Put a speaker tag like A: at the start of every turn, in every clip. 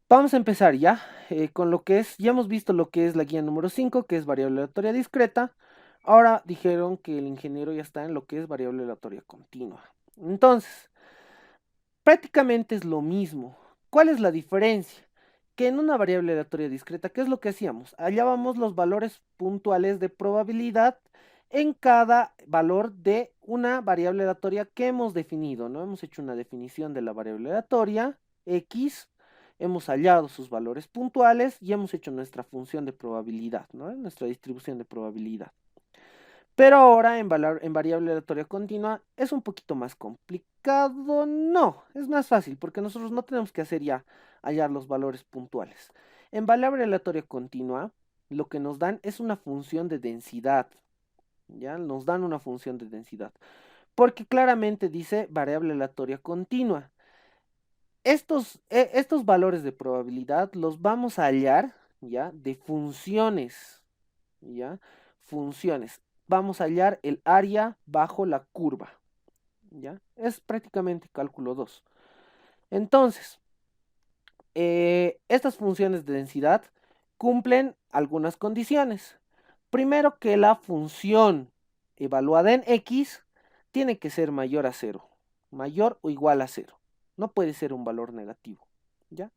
A: Vamos a empezar ya con lo que es, ya hemos visto lo que es la guía número 5, que es variable aleatoria discreta. Ahora dijeron que el ingeniero ya está en lo que es variable aleatoria continua. Entonces, prácticamente es lo mismo. ¿Cuál es la diferencia? Que en una variable aleatoria discreta, ¿qué es lo que hacíamos? Hallábamos los valores puntuales de probabilidad en cada valor de una variable aleatoria que hemos definido, ¿no? Hemos hecho una definición de la variable aleatoria, X, hemos hallado sus valores puntuales y hemos hecho nuestra función de probabilidad, ¿no? Nuestra distribución de probabilidad. Pero ahora en variable aleatoria continua es un poquito más complicado. No, es más fácil porque nosotros no tenemos que hacer ya hallar los valores puntuales. En variable aleatoria continua, lo que nos dan es una función de densidad. Ya nos dan una función de densidad. Porque claramente dice variable aleatoria continua. Estos valores de probabilidad los vamos a hallar, ¿ya? De funciones, ¿ya? Funciones. Vamos a hallar el área bajo la curva, ¿ya? Es prácticamente cálculo 2. Entonces, estas funciones de densidad cumplen algunas condiciones. Primero que la función evaluada en x tiene que ser mayor a cero, mayor o igual a cero. No puede ser un valor negativo, ¿ya?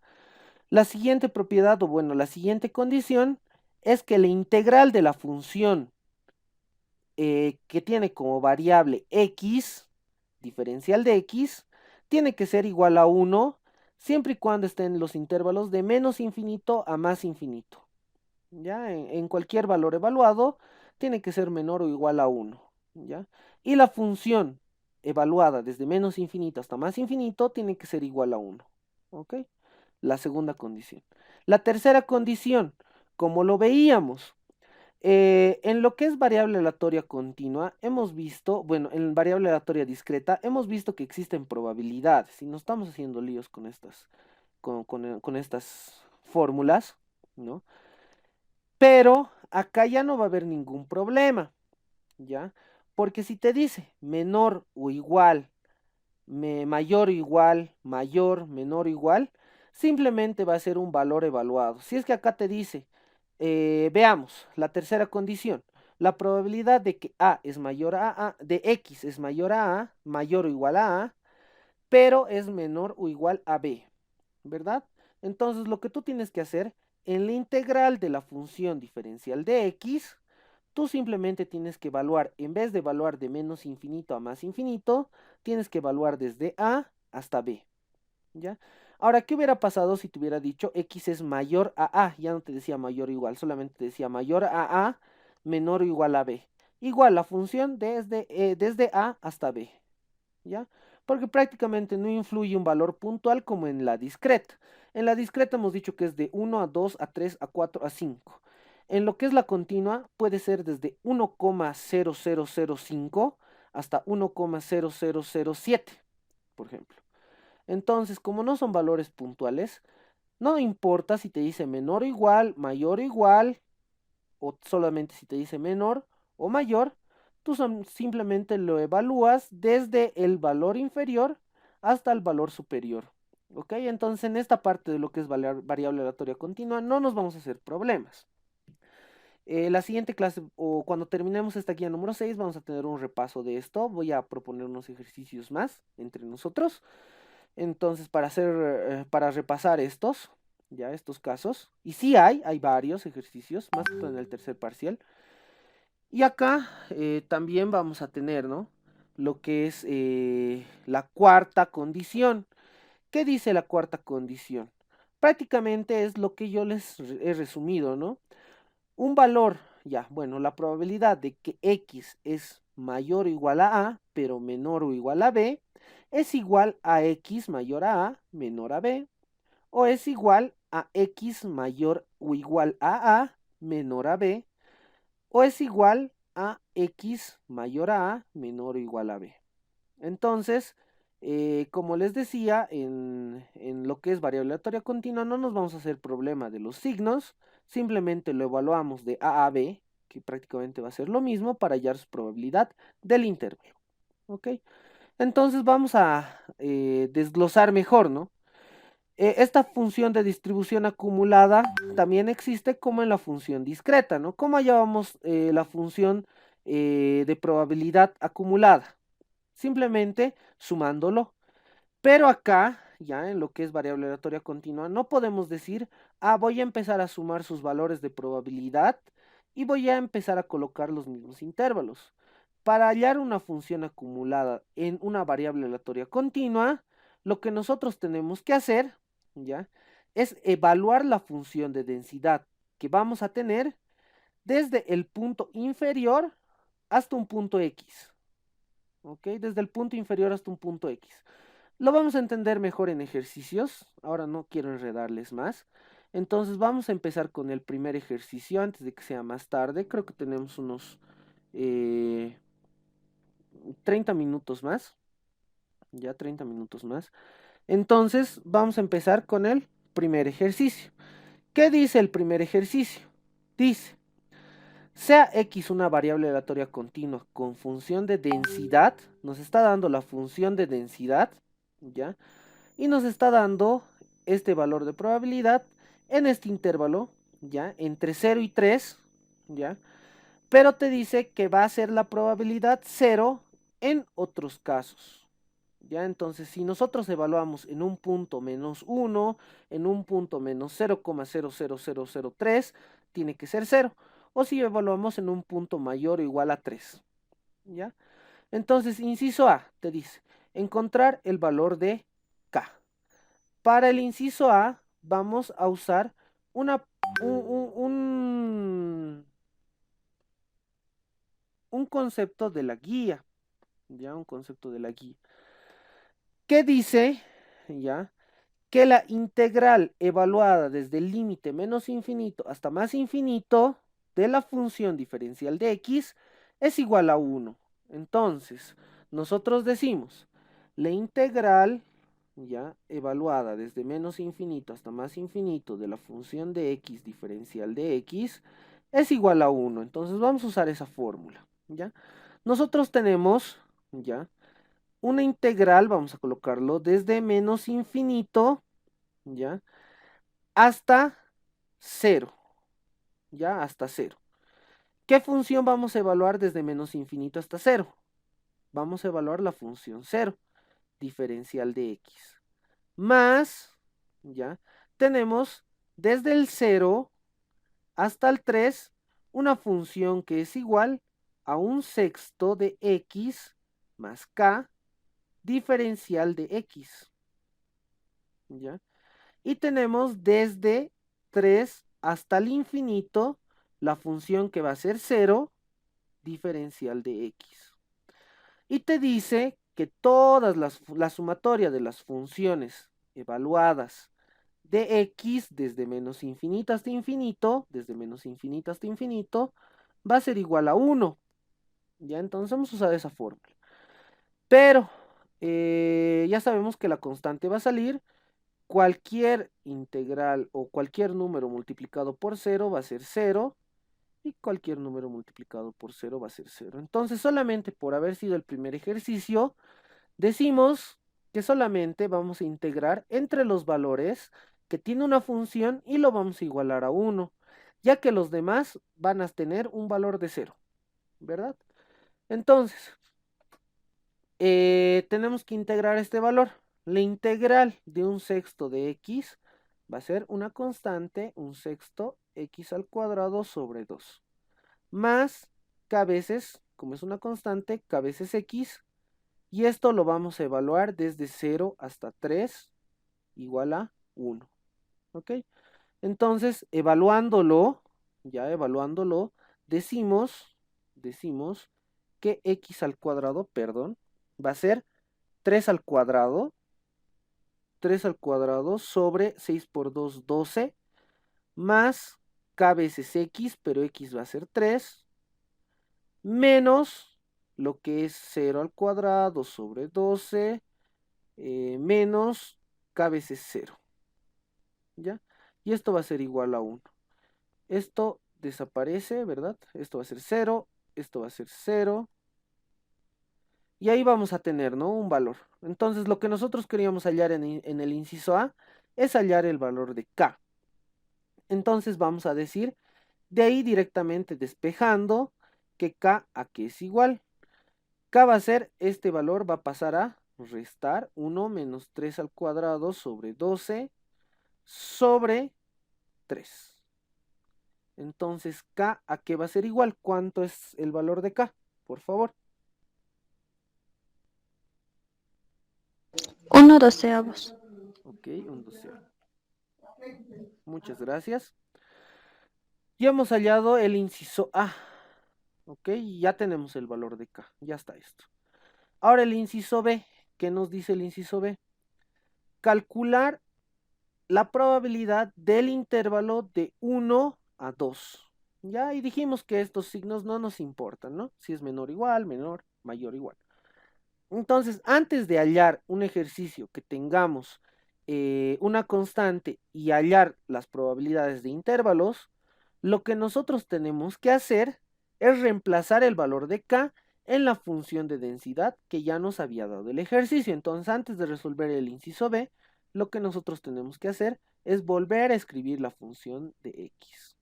A: La siguiente propiedad, o bueno, la siguiente condición es que la integral de la función que tiene como variable x, diferencial de x, tiene que ser igual a 1 siempre y cuando esté en los intervalos de menos infinito a más infinito. ¿Ya? En cualquier valor evaluado tiene que ser menor o igual a 1. ¿Ya? Y la función evaluada desde menos infinito hasta más infinito tiene que ser igual a 1. ¿Ok? La segunda condición. La tercera condición, como lo veíamos, en lo que es variable aleatoria continua, hemos visto, bueno, en variable aleatoria discreta, hemos visto que existen probabilidades y no estamos haciendo líos con con estas fórmulas, ¿no? Pero acá ya no va a haber ningún problema, ¿ya? Porque si te dice menor o igual, mayor o igual, mayor, menor o igual, simplemente va a ser un valor evaluado. Si es que acá te dice, veamos, la tercera condición, la probabilidad de que A es mayor a de X es mayor a A, mayor o igual a A, pero es menor o igual a B, ¿verdad? Entonces lo que tú tienes que hacer en la integral de la función diferencial de X, tú simplemente tienes que evaluar, en vez de evaluar de menos infinito a más infinito, tienes que evaluar desde A hasta B, ¿ya? Ahora, ¿qué hubiera pasado si te hubiera dicho X es mayor a A? Ya no te decía mayor o igual, solamente te decía mayor a A, menor o igual a B. Igual la función desde A hasta B, ¿ya? Porque prácticamente no influye un valor puntual como en la discreta. En la discreta hemos dicho que es de 1 a 2 a 3 a 4 a 5. En lo que es la continua puede ser desde 1,0005 hasta 1,0007, por ejemplo. Entonces, como no son valores puntuales, no importa si te dice menor o igual, mayor o igual, o solamente si te dice menor o mayor, tú simplemente lo evalúas desde el valor inferior hasta el valor superior. ¿Ok? Entonces en esta parte de lo que es variable aleatoria continua no nos vamos a hacer problemas. La siguiente clase o cuando terminemos esta guía número 6 vamos a tener un repaso de esto. Voy a proponer unos ejercicios más entre nosotros. Entonces para repasar estos casos. Y sí hay varios ejercicios, más que todo en el tercer parcial. Y acá también vamos a tener, ¿no? Lo que es la cuarta condición. ¿Qué dice la cuarta condición? Prácticamente es lo que yo les he resumido, ¿no? Un valor, ya, bueno, la probabilidad de que X es mayor o igual a, pero menor o igual a B, es igual a X mayor a, menor a B, o es igual a X mayor o igual a, menor a B, o es igual a X mayor a menor o igual a B. Entonces, como les decía, en lo que es variable aleatoria continua no nos vamos a hacer problema de los signos, simplemente lo evaluamos de A B, que prácticamente va a ser lo mismo para hallar su probabilidad del intervalo. ¿Ok? Entonces vamos a desglosar mejor, ¿no? Esta función de distribución acumulada también existe como en la función discreta, ¿no? ¿Cómo hallábamos la función de probabilidad acumulada? Simplemente sumándolo. Pero acá, ya en lo que es variable aleatoria continua, no podemos decir, voy a empezar a sumar sus valores de probabilidad y voy a empezar a colocar los mismos intervalos. Para hallar una función acumulada en una variable aleatoria continua, lo que nosotros tenemos que hacer, ya, es evaluar la función de densidad que vamos a tener desde el punto inferior hasta un punto X. ¿Ok? Desde el punto inferior hasta un punto X. Lo vamos a entender mejor en ejercicios. Ahora no quiero enredarles más. Entonces vamos a empezar con el primer ejercicio antes de que sea más tarde. Creo que tenemos unos 30 minutos más. Ya 30 minutos más. Entonces vamos a empezar con el primer ejercicio. ¿Qué dice el primer ejercicio? Dice, sea X una variable aleatoria continua con función de densidad. Nos está dando la función de densidad. ¿Ya? Y nos está dando este valor de probabilidad en este intervalo, ¿ya? Entre 0 y 3, ¿ya? Pero te dice que va a ser la probabilidad 0 en otros casos, ¿ya? Entonces, si nosotros evaluamos en un punto menos 1, en un punto menos 0,00003, tiene que ser 0. O si evaluamos en un punto mayor o igual a 3, ¿ya? Entonces, inciso A te dice, encontrar el valor de K. Para el inciso A vamos a usar una, un concepto de la guía, ya un concepto de la guía, que dice, ya, que la integral evaluada desde el límite menos infinito hasta más infinito de la función diferencial de x es igual a 1. Entonces, nosotros decimos, la integral ya evaluada desde menos infinito hasta más infinito de la función de x diferencial de x es igual a 1. Entonces vamos a usar esa fórmula, ¿ya? Nosotros tenemos, ¿ya? Una integral, vamos a colocarlo desde menos infinito, ¿ya? Hasta 0, ¿ya? Hasta 0. ¿Qué función vamos a evaluar desde menos infinito hasta 0? Vamos a evaluar la función 0, diferencial de x. Más, ¿ya? Tenemos desde el 0 hasta el 3 una función que es igual a un sexto de x más k diferencial de x, ¿ya? Y tenemos desde 3 hasta el infinito la función que va a ser 0 diferencial de x. Y te dice que todas la sumatoria de las funciones evaluadas de x desde menos infinito hasta infinito, desde menos infinito hasta infinito, va a ser igual a 1. Ya entonces vamos a usar esa fórmula. Pero ya sabemos que la constante va a salir. Cualquier integral o cualquier número multiplicado por 0 va a ser 0 y cualquier número multiplicado por 0 va a ser 0. Entonces solamente por haber sido el primer ejercicio, decimos que solamente vamos a integrar entre los valores que tiene una función y lo vamos a igualar a 1, ya que los demás van a tener un valor de 0, ¿verdad? Entonces, tenemos que integrar este valor. La integral de un sexto de x va a ser una constante, un sexto x al cuadrado sobre 2. Más k veces, como es una constante, k veces x. Y esto lo vamos a evaluar desde 0 hasta 3 igual a 1. ¿Ok? Entonces, evaluándolo, ya evaluándolo, decimos que x al cuadrado, perdón, va a ser 3 al cuadrado, 3 al cuadrado sobre 6 por 2, 12, más k veces x, pero x va a ser 3, menos lo que es 0 al cuadrado sobre 12, menos k veces 0, ¿ya? Y esto va a ser igual a 1. Esto desaparece, ¿verdad? Esto va a ser 0, esto va a ser 0, y ahí vamos a tener, ¿no? Un valor. Entonces, lo que nosotros queríamos hallar en el inciso A es hallar el valor de K. Entonces vamos a decir, de ahí directamente despejando, que K a qué es igual. K va a ser, este valor va a pasar a restar 1 menos 3 al cuadrado sobre 12 sobre 3. Entonces, K a qué va a ser igual. ¿Cuánto es el valor de K? Por favor.
B: 1/12.
A: Ok, un doceavo. Muchas gracias. Ya hemos hallado el inciso A. Ok, ya tenemos el valor de K. Ya está esto. Ahora el inciso B. ¿Qué nos dice el inciso B? Calcular la probabilidad del intervalo de 1 a 2. Ya, y dijimos que estos signos no nos importan, ¿no? Si es menor o igual, menor, mayor o igual. Entonces, antes de hallar un ejercicio que tengamos una constante y hallar las probabilidades de intervalos, lo que nosotros tenemos que hacer es reemplazar el valor de K en la función de densidad que ya nos había dado el ejercicio. Entonces, antes de resolver el inciso B, lo que nosotros tenemos que hacer es volver a escribir la función de X.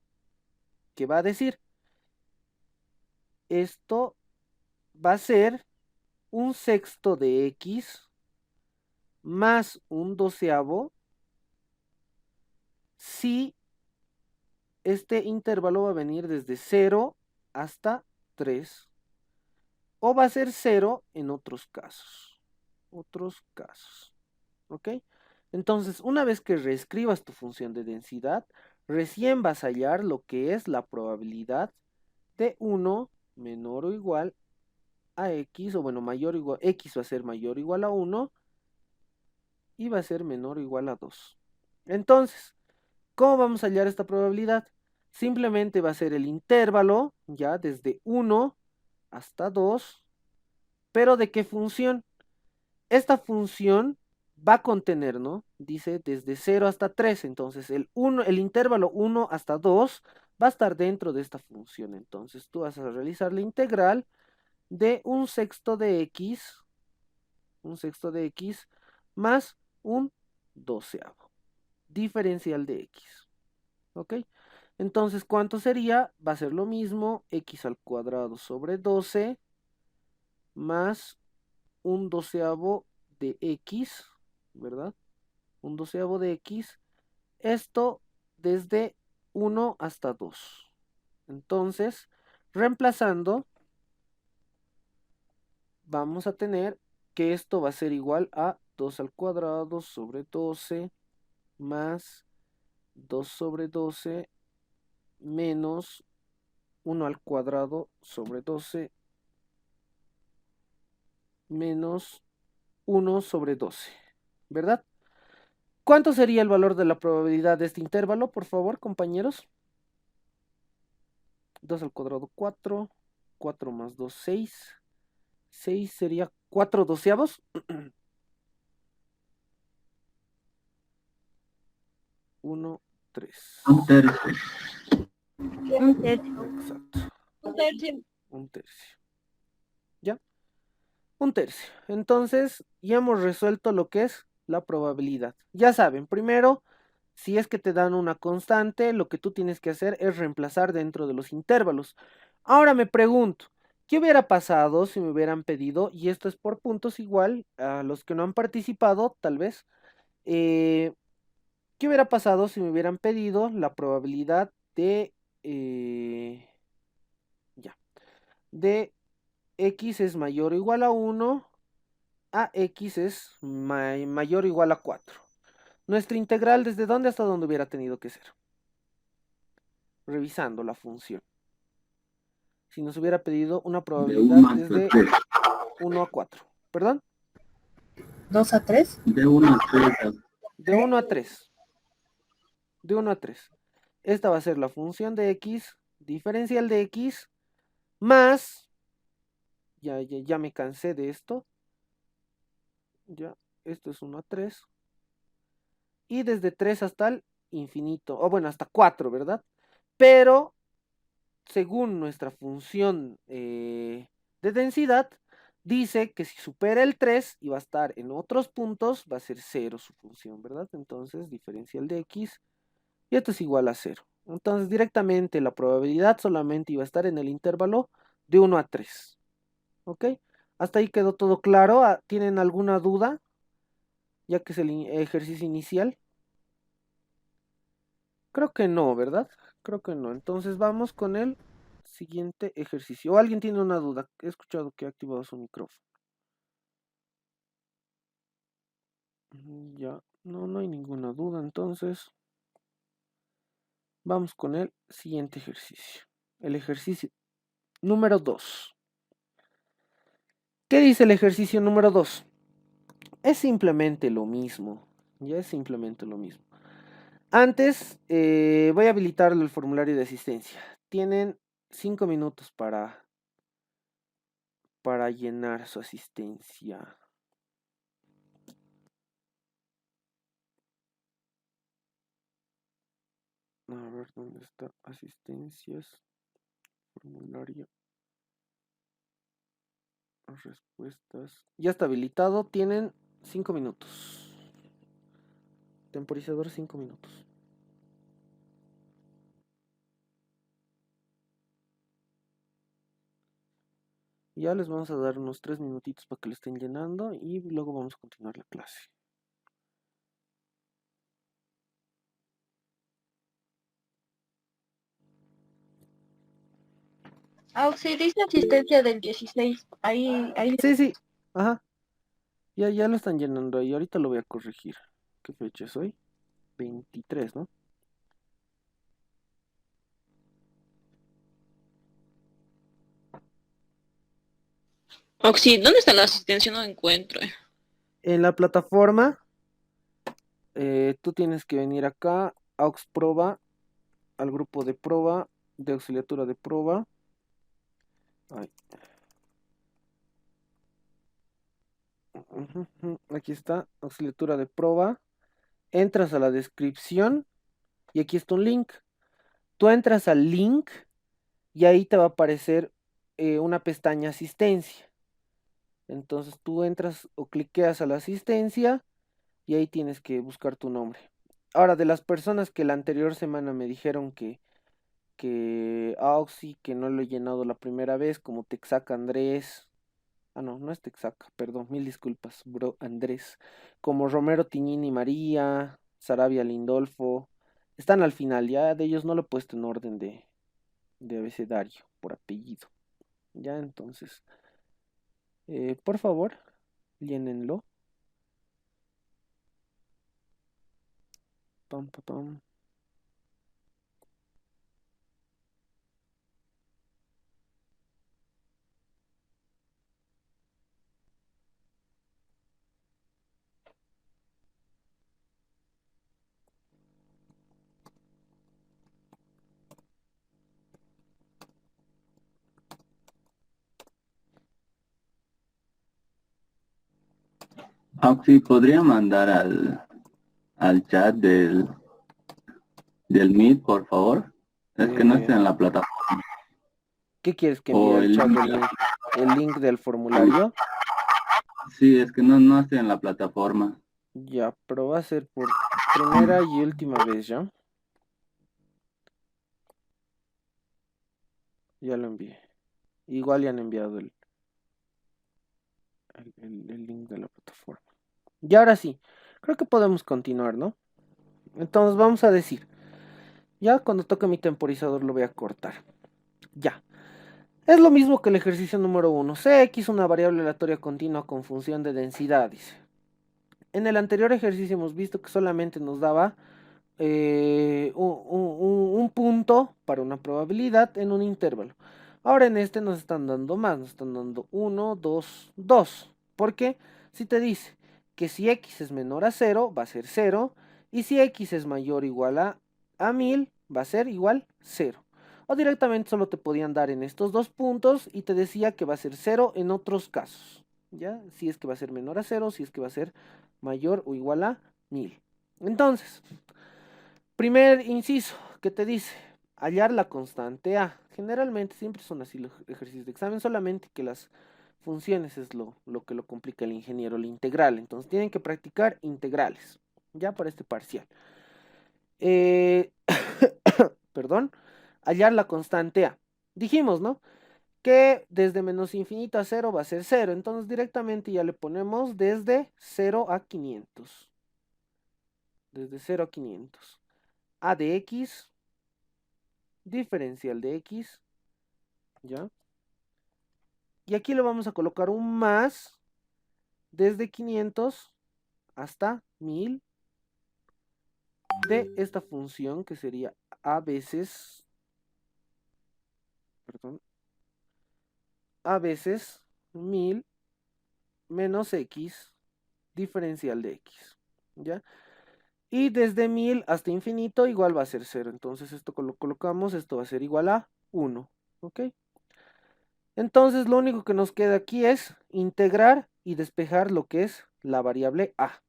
A: ¿Qué va a decir? Esto va a ser un sexto de X más un doceavo si este intervalo va a venir desde 0 hasta 3 o va a ser 0 en otros casos. Otros casos. ¿Ok? Entonces, una vez que reescribas tu función de densidad, recién vas a hallar lo que es la probabilidad de 1 menor o igual a X, o bueno, mayor o igual, X va a ser mayor o igual a 1 y va a ser menor o igual a 2. Entonces, ¿cómo vamos a hallar esta probabilidad? Simplemente va a ser el intervalo, ya desde 1 hasta 2, pero ¿de qué función? Esta función va a contener, ¿no? Dice desde 0 hasta 3, entonces el intervalo 1 hasta 2 va a estar dentro de esta función. Entonces tú vas a realizar la integral de un sexto de x más un doceavo, diferencial de x. ¿Ok? Entonces, ¿cuánto sería? Va a ser lo mismo, x al cuadrado sobre 12 más un doceavo de x, ¿verdad? Un doceavo de x. Esto desde 1 hasta 2. Entonces, reemplazando, vamos a tener que esto va a ser igual a 2 al cuadrado sobre 12 más 2 sobre 12 menos 1 al cuadrado sobre 12 menos 1 sobre 12, ¿verdad? ¿Cuánto sería el valor de la probabilidad de este intervalo, por favor, compañeros? 2 al cuadrado 4, 4 más 2, 6. 6 sería 4 doceavos. 1, 3.
C: Un tercio.
B: Un tercio.
A: Exacto.
B: Un tercio.
A: Un tercio. ¿Ya? Un tercio. Entonces, ya hemos resuelto lo que es la probabilidad. Ya saben, primero, si es que te dan una constante, lo que tú tienes que hacer es reemplazar dentro de los intervalos. Ahora me pregunto, ¿qué hubiera pasado si me hubieran pedido, y esto es por puntos igual, a los que no han participado, tal vez, ¿qué hubiera pasado si me hubieran pedido la probabilidad de, ya, de x es mayor o igual a 1 a x es mayor o igual a 4? Nuestra integral, ¿desde dónde hasta dónde hubiera tenido que ser? Revisando la función. Si nos hubiera pedido una
C: De
A: probabilidad
C: 1 hasta
A: desde
C: 3.
A: 1 a 4. ¿Perdón?
B: 2 a 3.
C: De 1 a 3.
A: De 1 a 3. De 1 a 3. Esta va a ser la función de x, diferencial de x, más, ya me cansé de esto, ya, esto es 1 a 3, y desde 3 hasta el infinito, o bueno, hasta 4, ¿verdad? Pero, según nuestra función de densidad, dice que si supera el 3 y va a estar en otros puntos, va a ser 0 su función, ¿verdad? Entonces, diferencial de x, y esto es igual a 0. Entonces, directamente la probabilidad solamente iba a estar en el intervalo de 1 a 3. ¿Ok? Hasta ahí quedó todo claro. ¿Tienen alguna duda? Ya que es el ejercicio inicial. Creo que no, ¿verdad? Creo que no. Entonces vamos con el siguiente ejercicio. ¿O alguien tiene una duda? He escuchado que ha activado su micrófono. Ya, no hay ninguna duda. Entonces vamos con el siguiente ejercicio. El ejercicio número 2. ¿Qué dice el ejercicio número 2? Es simplemente lo mismo. Ya es simplemente lo mismo. Antes, voy a habilitarle el formulario de asistencia. Tienen 5 minutos para llenar su asistencia. A ver, ¿dónde está? Asistencias, formulario, respuestas. Ya está habilitado. Tienen 5 minutos. Temporizador 5 minutos. Ya les vamos a dar unos 3 minutitos para que lo estén llenando y luego vamos a continuar la clase.
B: Sí, dice asistencia del 16. Ahí.
A: Sí. Ajá. Ya lo están llenando y ahorita lo voy a corregir. ¿Qué fecha es hoy? 23, ¿no?
C: Oxy, ¿dónde está la asistencia? No encuentro.
A: En la plataforma, tú tienes que venir acá, aux proba, al grupo de proba, de auxiliatura de proba. Ay. Aquí está, auxiliatura de proba. Entras a la descripción y aquí está un link. Tú entras al link y ahí te va a aparecer una pestaña asistencia. Entonces tú entras o cliqueas a la asistencia y ahí tienes que buscar tu nombre. Ahora, de las personas que la anterior semana me dijeron que Auxi, que no lo he llenado la primera vez, como Texaca Andrés. No es Texaca, perdón, mil disculpas, bro, Andrés. Como Romero Tiñini María, Sarabia Lindolfo. Están al final, ya de ellos no lo he puesto en orden de abecedario, por apellido. Ya, entonces, por favor, llénenlo. Pam, pam, pam.
D: Oxy, ¿podría mandar al chat del Meet, por favor? Es que no
A: Eh,
D: estoy en la plataforma.
A: ¿Qué quieres que envíe
D: O
A: al
D: el
A: chat
D: link.
A: del Meet? ¿El link del formulario?
D: Sí, es que no estoy en la plataforma.
A: Ya, pero va a ser por primera y última vez, ¿ya? Ya lo envié. Igual ya han enviado el link de la plataforma. Y ahora sí, creo que podemos continuar, ¿no? Entonces vamos a decir, ya cuando toque mi temporizador lo voy a cortar. Ya. Es lo mismo que el ejercicio número 1. Cx, una variable aleatoria continua con función de densidades. En el anterior ejercicio hemos visto que solamente nos daba un punto para una probabilidad en un intervalo. Ahora en este nos están dando más, nos están dando 1, 2, 2. ¿Por qué? Si te dice que si x es menor a 0, va a ser 0, y si x es mayor o igual a 1000, va a ser igual 0. O directamente solo te podían dar en estos dos puntos y te decía que va a ser 0 en otros casos. ¿Ya? Si es que va a ser menor a 0, si es que va a ser mayor o igual a 1000. Entonces, primer inciso, ¿qué te dice? Hallar la constante A. Generalmente siempre son así los ejercicios de examen, solamente que las funciones es lo que lo complica el ingeniero, la integral. Entonces tienen que practicar integrales, ya para este parcial. Perdón, hallar la constante A. Dijimos, ¿no? Que desde menos infinito a 0 va a ser 0. Entonces directamente ya le ponemos desde 0 a 500. Desde 0 a 500. A de x, diferencial de x, ¿ya? Y aquí le vamos a colocar un más desde 500 hasta 1000 de esta función que sería a veces, perdón, a veces 1000 menos x diferencial de x, ¿ya? Y desde 1000 hasta infinito igual va a ser 0. Entonces esto lo colocamos, esto va a ser igual a 1, ¿ok? Entonces lo único que nos queda aquí es integrar y despejar lo que es la variable a.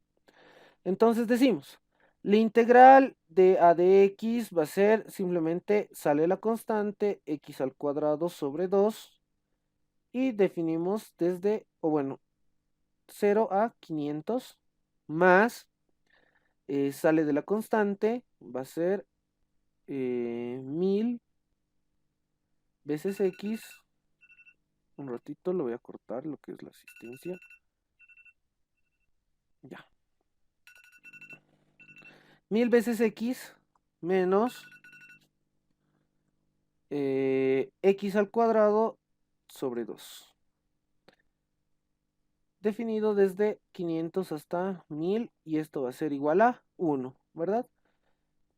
A: Entonces decimos, la integral de a de x va a ser simplemente, sale la constante x al cuadrado sobre 2 y definimos desde, o bueno, 0 a 500 más, sale de la constante, va a ser 1000 veces x, un ratito lo voy a cortar lo que es la asistencia, ya, 1000 veces x menos x al cuadrado sobre 2. Definido desde 500 hasta 1000 y esto va a ser igual a 1, ¿verdad?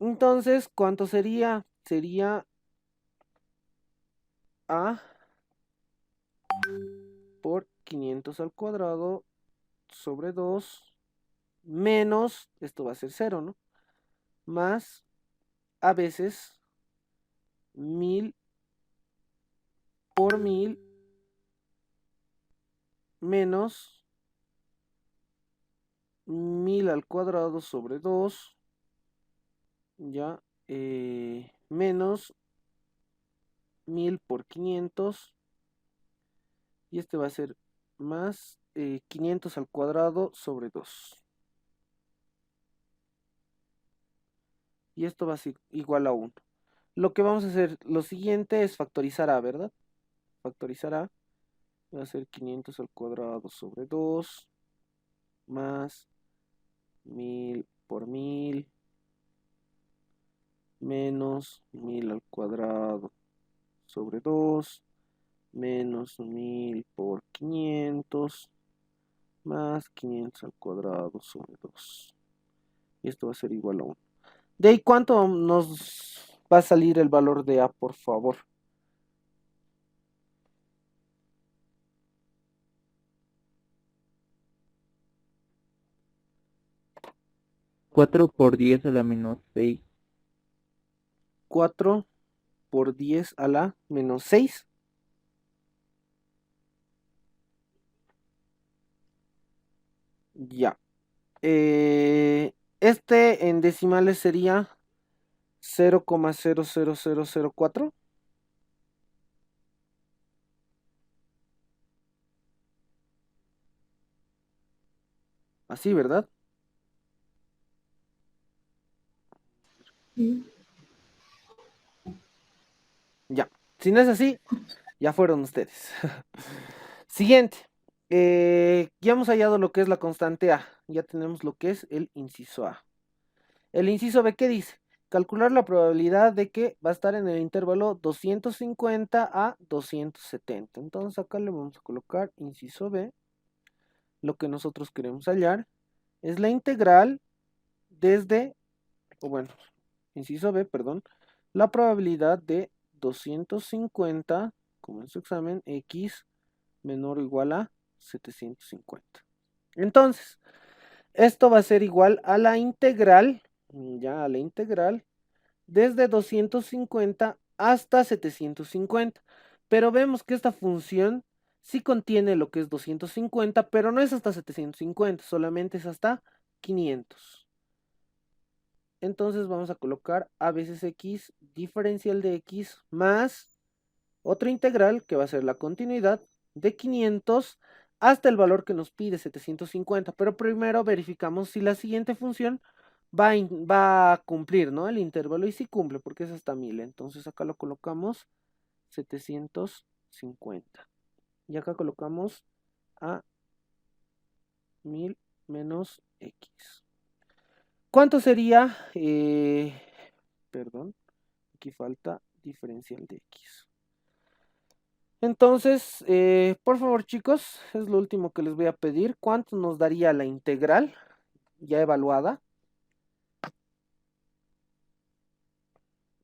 A: Entonces, ¿cuánto sería? Sería a por 500 al cuadrado sobre 2 menos, esto va a ser 0, ¿no? Más a veces 1000 por 1000 menos 1000 al cuadrado sobre 2, ya, menos 1000 por 500, y este va a ser más 500 al cuadrado sobre 2. Y esto va a ser igual a 1. Lo que vamos a hacer, lo siguiente es factorizar a, ¿verdad? Factorizar a va a ser 500 al cuadrado sobre 2 más 1000 por 1000 menos 1000 al cuadrado sobre 2 menos 1000 por 500 más 500 al cuadrado sobre 2. Y esto va a ser igual a 1. ¿De ahí cuánto nos va a salir el valor de A, por favor?
E: Cuatro por 10 a la menos 6.
A: 4 por 10 a la menos 6. Ya. Este en decimales sería 0,00004. Así, ¿verdad? Ya. Si no es así, ya fueron ustedes. Siguiente. Ya hemos hallado lo que es la constante A. Ya tenemos lo que es el inciso A. El inciso B, ¿qué dice? Calcular la probabilidad de que va a estar en el intervalo 250 a 270. Entonces acá le vamos a colocar inciso B. Lo que nosotros queremos hallar es la integral desde, o bueno, inciso B, perdón, la probabilidad de 250, como en su examen, x menor o igual a 750. Entonces, esto va a ser igual a la integral, ya a la integral, desde 250 hasta 750. Pero vemos que esta función sí contiene lo que es 250, pero no es hasta 750, solamente es hasta 500. Entonces vamos a colocar a veces x diferencial de x más otra integral que va a ser la continuidad de 500 hasta el valor que nos pide 750, pero primero verificamos si la siguiente función va a cumplir, ¿no? El intervalo, y si cumple, porque es hasta 1000, entonces acá lo colocamos 750, y acá colocamos a 1000 menos x. ¿Cuánto sería? Perdón, aquí falta diferencial de x. Entonces, por favor, chicos, es lo último que les voy a pedir. ¿Cuánto nos daría la integral ya evaluada?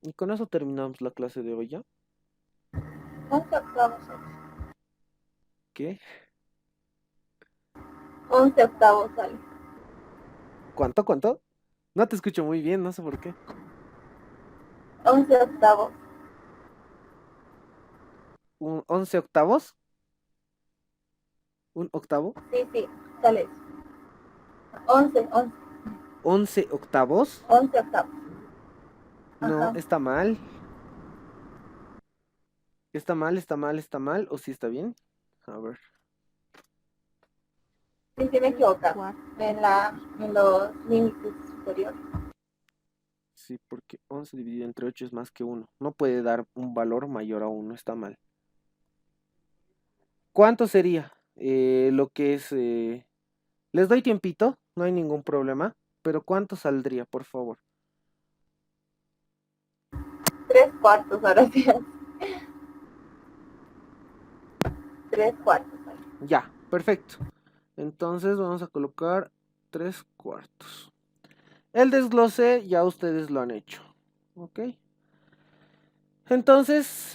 A: Y con eso terminamos la clase de hoy ya.
B: 11 octavos.
A: ¿Qué?
B: 11 octavos sale.
A: ¿Cuánto? ¿Cuánto? No te escucho muy bien, no sé por qué.
B: 11 octavos.
A: ¿11 octavos? ¿Un octavo?
B: Sí, sale eso. 11
A: ¿11 octavos?
B: 11 octavos.
A: No,
B: Ajá.
A: está mal. Está mal. ¿O sí está bien? A ver.
B: Sí, me equivoco. En los límites superiores.
A: Sí, porque 11 dividido entre 8 es más que 1. No puede dar un valor mayor a 1, está mal. ¿Cuánto sería lo que es? Les doy tiempito, no hay ningún problema. Pero ¿cuánto saldría, por favor?
B: 3/4 ahora sí. 3/4 sale.
A: Ya, perfecto. Entonces vamos a colocar 3/4. El desglose ya ustedes lo han hecho. ¿Ok? Entonces,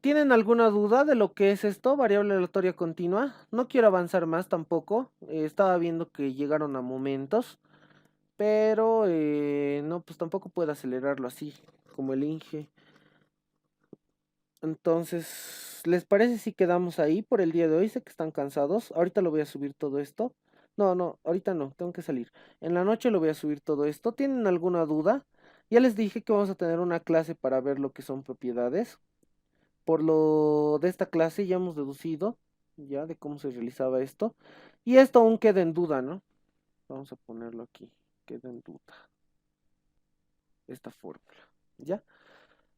A: ¿tienen alguna duda de lo que es esto? Variable aleatoria continua. No quiero avanzar más tampoco. Estaba viendo que llegaron a momentos. Pero no, pues tampoco puedo acelerarlo así, como el Inge. Entonces, ¿les parece si quedamos ahí por el día de hoy? Sé que están cansados. Ahorita lo voy a subir todo esto. No, ahorita no, tengo que salir. En la noche lo voy a subir todo esto. ¿Tienen alguna duda? Ya les dije que vamos a tener una clase para ver lo que son propiedades. Por lo de esta clase ya hemos deducido ya de cómo se realizaba esto. Y esto aún queda en duda, ¿no? Vamos a ponerlo aquí. Queda en duda esta fórmula. ¿Ya?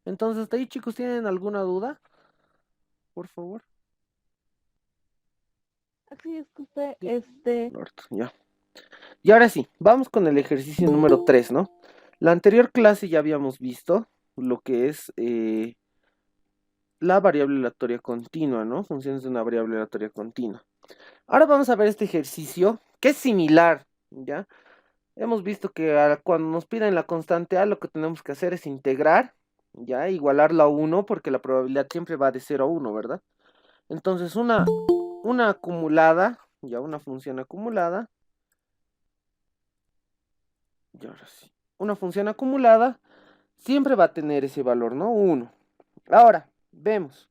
A: Entonces, hasta ahí, chicos, ¿tienen alguna duda? Por favor.
B: Así disculpe,
A: Ya. Y ahora sí, vamos con el ejercicio número 3, ¿no? La anterior clase ya habíamos visto lo que es la variable aleatoria continua, ¿no? Funciones de una variable aleatoria continua. Ahora vamos a ver este ejercicio, que es similar, ¿ya? Hemos visto que cuando nos piden la constante A, lo que tenemos que hacer es integrar, ¿ya? Igualarla a 1, porque la probabilidad siempre va de 0 a 1, ¿verdad? Entonces, una acumulada, ya una función acumulada, y ahora sí, una función acumulada siempre va a tener ese valor, ¿no? 1. Ahora, vemos.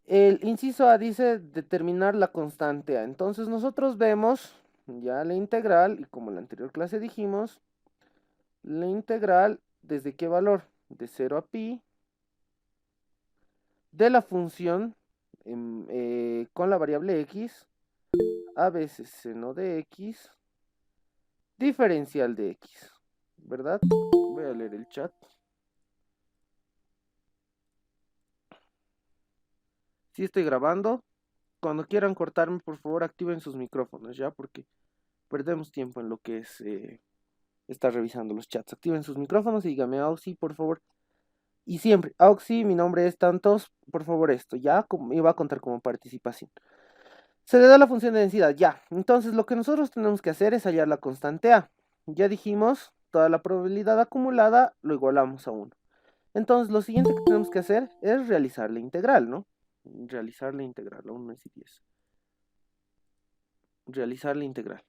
A: El inciso A dice determinar la constante A. Entonces nosotros vemos ya la integral, y como en la anterior clase dijimos, la integral, ¿desde qué valor? De 0 a pi, de la función con la variable x, a veces seno de x, diferencial de x, ¿verdad? Voy a leer el chat. Sí estoy grabando. Cuando quieran cortarme, por favor, activen sus micrófonos, ¿ya? Porque perdemos tiempo en lo que es estar revisando los chats. Activen sus micrófonos y dígame, Auxi, por favor. Y siempre, Auxi, mi nombre es tantos, por favor, esto, ¿ya? Me va a contar como participación. Se le da la función de densidad, ya. Entonces, lo que nosotros tenemos que hacer es hallar la constante A. Ya dijimos, toda la probabilidad acumulada lo igualamos a 1. Entonces, lo siguiente que tenemos que hacer es realizar la integral, ¿no? Realizar la integral, a 1 y 10. Realizar la integral.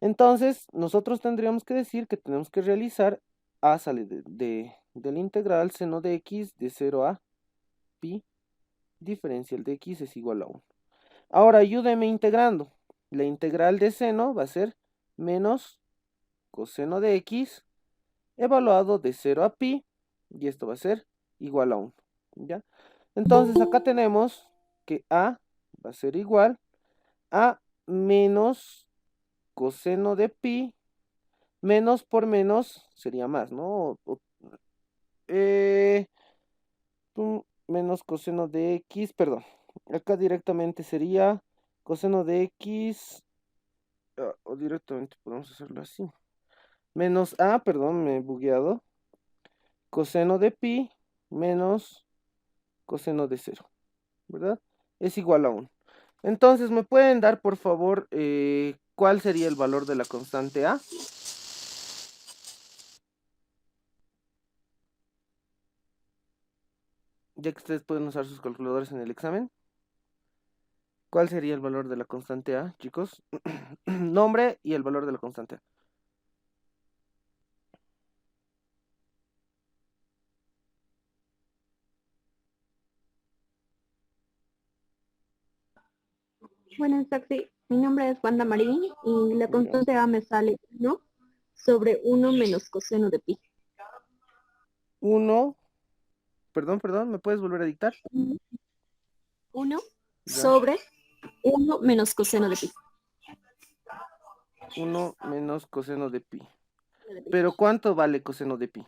A: Entonces, nosotros tendríamos que decir que tenemos que realizar A sale de la integral seno de x de 0 a pi, diferencial de x es igual a 1. Ahora, ayúdeme integrando. La integral de seno va a ser menos coseno de x evaluado de 0 a pi, y esto va a ser igual a 1. ¿Ya? Entonces, acá tenemos que A va a ser igual a menos coseno de pi, menos por menos sería más, ¿no? Menos coseno de x, perdón. Acá directamente sería coseno de x, o directamente podemos hacerlo así. Menos a, perdón, me he bugueado. Coseno de pi menos coseno de 0, ¿verdad? Es igual a 1. Entonces, ¿me pueden dar, por favor, cuál sería el valor de la constante a? Ya que ustedes pueden usar sus calculadores en el examen. ¿Cuál sería el valor de la constante a, chicos? Nombre y el valor de la constante a.
F: Buenas, Taxi. Mi nombre es Wanda Marín y la
A: Ya.
F: constante A me sale 1 sobre 1 menos coseno de pi.
A: 1, perdón, ¿me puedes volver a dictar?
F: 1
A: Ya.
F: sobre 1 menos coseno de pi.
A: 1 menos coseno de pi. Pero ¿cuánto vale coseno de pi?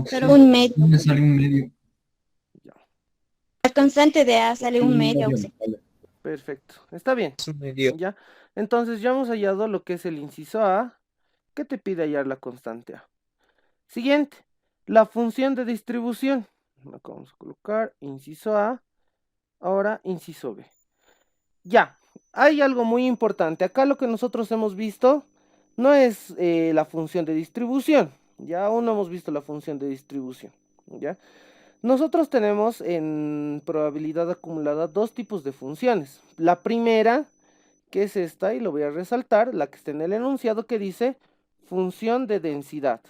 F: Pero un medio.
G: Me sale un medio.
A: Ya.
H: La constante de A sale un medio.
A: Perfecto. Está bien.
E: Es un medio.
A: Ya. Entonces ya hemos hallado lo que es el inciso A, que te pide hallar la constante A. Siguiente. La función de distribución. Acá vamos a colocar inciso A. Ahora inciso B. Ya. Hay algo muy importante. Acá lo que nosotros hemos visto no es la función de distribución. Ya aún no hemos visto la función de distribución. ¿Ya? Nosotros tenemos en probabilidad acumulada dos tipos de funciones. La primera, que es esta, y lo voy a resaltar, la que está en el enunciado, que dice función de densidad,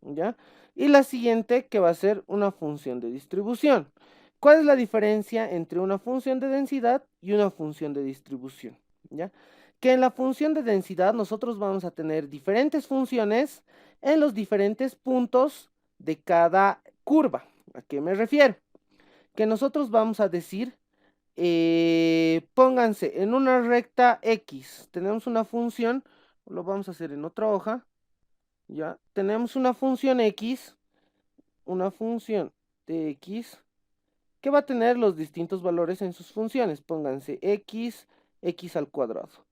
A: ¿ya? Y la siguiente, que va a ser una función de distribución. ¿Cuál es la diferencia entre una función de densidad y una función de distribución? ¿Ya? Que en la función de densidad nosotros vamos a tener diferentes funciones en los diferentes puntos de cada curva. ¿A qué me refiero? Que nosotros vamos a decir, pónganse en una recta X, tenemos una función, lo vamos a hacer en otra hoja, ya, tenemos una función X, una función de X, que va a tener los distintos valores en sus funciones, pónganse X, X al cuadrado.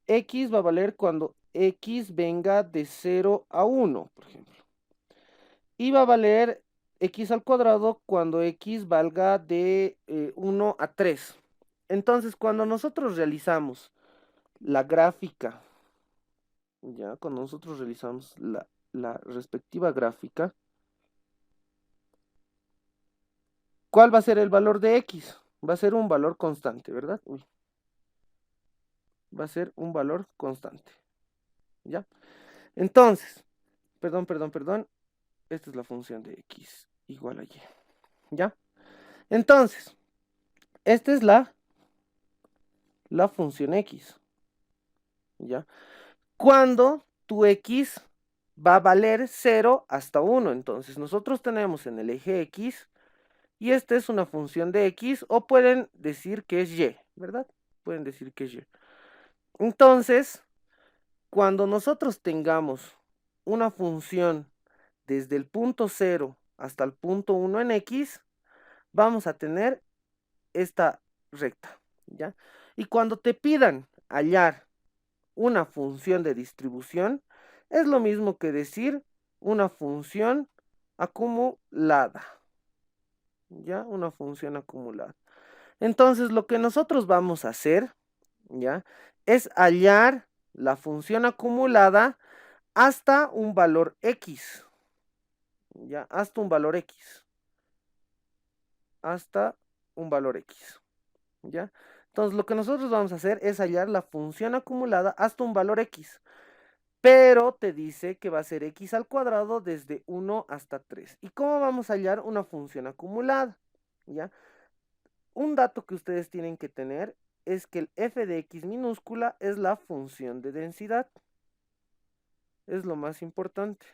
A: X va a valer cuando X venga de 0 a 1, por ejemplo. Y va a valer X al cuadrado cuando X valga de 1 a 3. Entonces, cuando nosotros realizamos la gráfica, ya, cuando nosotros realizamos la respectiva gráfica, ¿cuál va a ser el valor de X? Va a ser un valor constante, ¿verdad? Uy. Va a ser un valor constante, ¿ya? Entonces, perdón. Esta es la función de X igual a Y, ¿ya? Entonces, esta es la función X, ¿ya? Cuando tu X va a valer 0 hasta 1. Entonces, nosotros tenemos en el eje X, y esta es una función de X, o pueden decir que es Y, ¿verdad? Pueden decir que es Y. Entonces, cuando nosotros tengamos una función desde el punto 0 hasta el punto 1 en X, vamos a tener esta recta, ¿ya? Y cuando te pidan hallar una función de distribución, es lo mismo que decir una función acumulada, ¿ya? Una función acumulada. Entonces, lo que nosotros vamos a hacer, ¿ya? Es hallar la función acumulada hasta un valor X, ¿ya? Hasta un valor X. Hasta un valor X, ¿ya? Entonces, lo que nosotros vamos a hacer es hallar la función acumulada hasta un valor X. Pero te dice que va a ser X al cuadrado desde 1 hasta 3. ¿Y cómo vamos a hallar una función acumulada? ¿Ya? Un dato que ustedes tienen que tener es que el f de x minúscula es la función de densidad. Es lo más importante.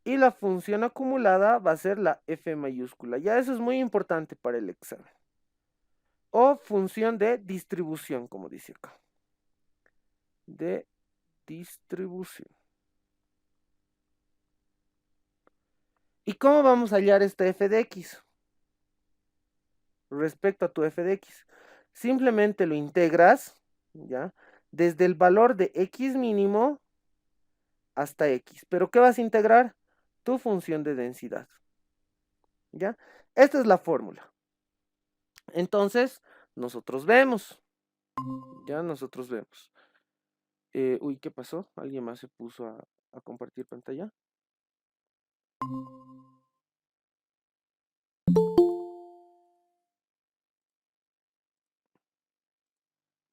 A: Y la función acumulada va a ser la f mayúscula. Ya eso es muy importante para el examen. O función de distribución, como dice acá. De distribución. ¿Y cómo vamos a hallar este f de x? Respecto a tu f de x. Simplemente lo integras, ¿ya? Desde el valor de x mínimo hasta x. ¿Pero qué vas a integrar? Tu función de densidad. ¿Ya? Esta es la fórmula. Entonces, nosotros vemos. Ya, nosotros vemos. Uy, ¿qué pasó? ¿Alguien más se puso a compartir pantalla?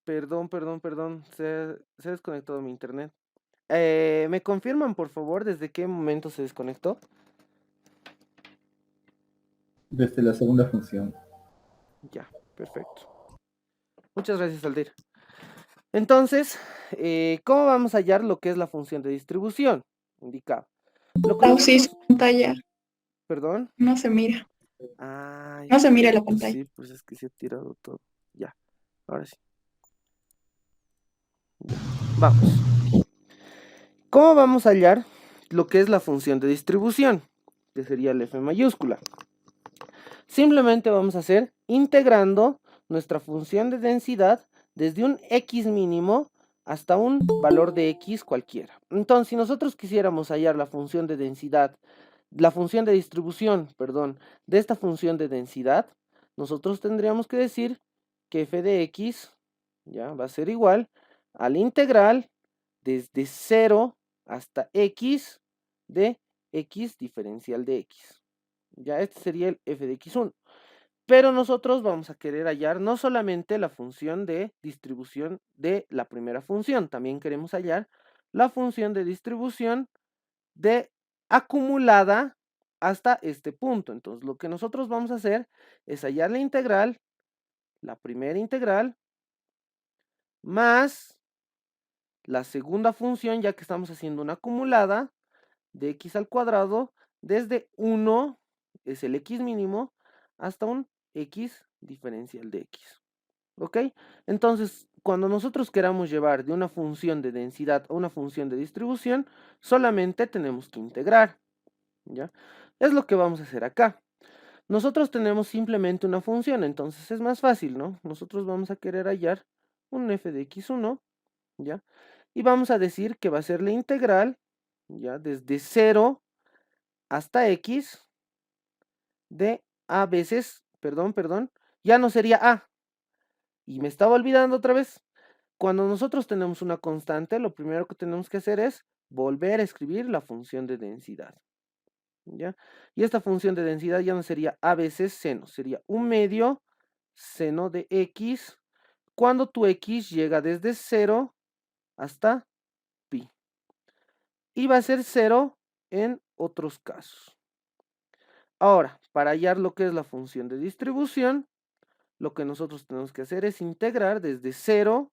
A: Perdón. Se ha desconectado mi internet. ¿Me confirman, por favor, desde qué momento se desconectó?
G: Desde la segunda función.
A: Ya, perfecto. Muchas gracias, Aldir. Entonces, ¿cómo vamos a hallar lo que es la función de distribución? Indicado. Lo que
I: Sí,
A: nosotros...
I: su pantalla
A: ¿Perdón?
I: no se mira.
A: Ay,
I: No se mira la
A: cierto,
I: pantalla.
A: sí, pues es que se ha tirado todo. Ya, ahora sí. Ya, vamos. ¿Cómo vamos a hallar lo que es la función de distribución? Que sería el f mayúscula. Simplemente vamos a hacer integrando nuestra función de densidad desde un x mínimo hasta un valor de x cualquiera. Entonces, si nosotros quisiéramos hallar la función de densidad, la función de distribución, perdón, de esta función de densidad, nosotros tendríamos que decir que f de x, ya, va a ser igual al integral desde 0 hasta x de x diferencial de x. Ya este sería el f de x1. Pero nosotros vamos a querer hallar no solamente la función de distribución de la primera función, también queremos hallar la función de distribución de acumulada hasta este punto. Entonces lo que nosotros vamos a hacer es hallar la integral, la primera integral, más la segunda función, ya que estamos haciendo una acumulada de x al cuadrado desde 1, es el x mínimo, hasta un x diferencial de x. ¿Ok? Entonces, cuando nosotros queramos llevar de una función de densidad a una función de distribución, solamente tenemos que integrar. ¿Ya? Es lo que vamos a hacer acá. Nosotros tenemos simplemente una función, entonces es más fácil, ¿no? Nosotros vamos a querer hallar un f de x1, ¿ya? Y vamos a decir que va a ser la integral, ¿ya? Desde 0 hasta x de a veces, perdón, ya no sería a. Y me estaba olvidando otra vez. Cuando nosotros tenemos una constante, lo primero que tenemos que hacer es volver a escribir la función de densidad. ¿Ya? Y esta función de densidad ya no sería a veces seno, sería un medio seno de x cuando tu x llega desde 0 hasta pi. Y va a ser 0 en otros casos. Ahora, para hallar lo que es la función de distribución, lo que nosotros tenemos que hacer es integrar desde 0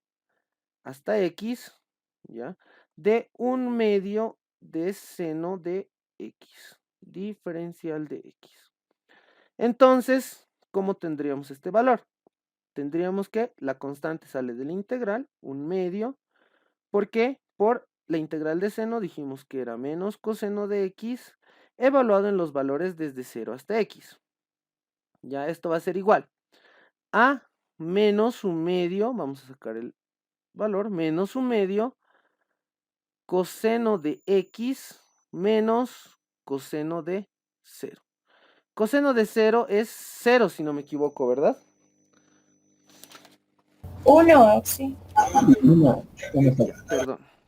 A: hasta x, ¿ya? De un medio de seno de x, diferencial de x. Entonces, ¿cómo tendríamos este valor? Tendríamos que la constante sale de la integral, un medio, porque por la integral de seno dijimos que era menos coseno de x, evaluado en los valores desde 0 hasta x. Ya esto va a ser igual a menos un medio, vamos a sacar el valor, menos un medio coseno de x menos coseno de 0. Coseno de 0 es 0, si no me equivoco, ¿verdad?
I: 1, sí.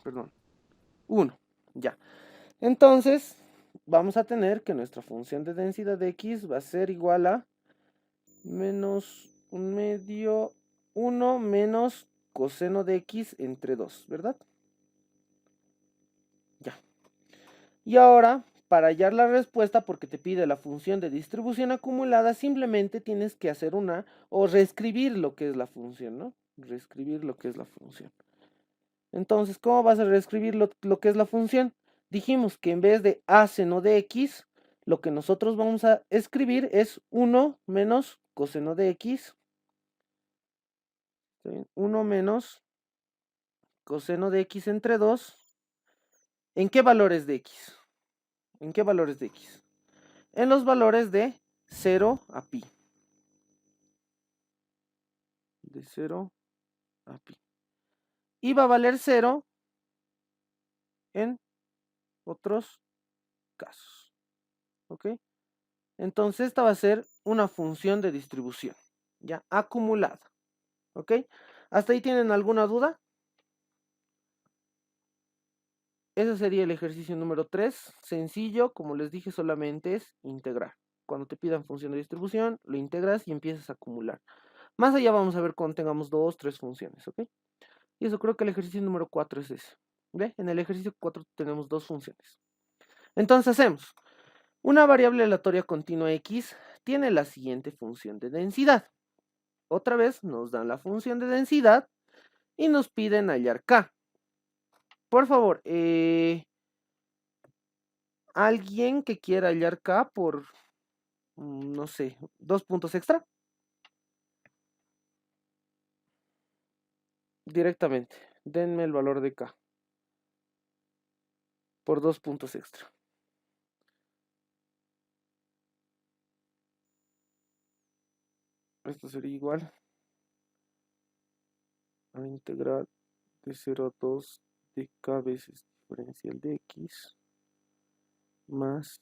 A: Perdón. 1, ya. Entonces, vamos a tener que nuestra función de densidad de x va a ser igual a menos un medio 1 menos coseno de x entre 2, ¿verdad? Ya. Y ahora, para hallar la respuesta, porque te pide la función de distribución acumulada, simplemente tienes que hacer o reescribir lo que es la función, ¿no? Reescribir lo que es la función. Entonces, ¿cómo vas a reescribir lo que es la función? dijimos que en vez de a seno de x, lo que nosotros vamos a escribir es 1 menos coseno de x. 1 menos coseno de x entre 2. ¿En qué valores de x? ¿En qué valores de x? En los valores de 0 a pi. De 0 a pi. Y va a valer 0 en otros casos. ¿Ok? Entonces esta va a ser una función de distribución, ya acumulada. ¿Ok? ¿Hasta ahí tienen alguna duda? Ese sería el ejercicio número 3. Sencillo, como les dije, solamente es integrar. Cuando te pidan función de distribución, lo integras y empiezas a acumular. Más allá vamos a ver cuando tengamos 2, 3 funciones, ¿ok? Y eso creo que el ejercicio número 4 es ese. ¿Ve? En el ejercicio 4 tenemos 2 funciones. Entonces hacemos. Una variable aleatoria continua x tiene la siguiente función de densidad. Otra vez nos dan la función de densidad y nos piden hallar k. Por favor, alguien que quiera hallar k por, no sé, 2 puntos extra. Directamente, denme el valor de k por 2 puntos extra. Esto sería igual a integral de 0 a 2 de k veces diferencial de x más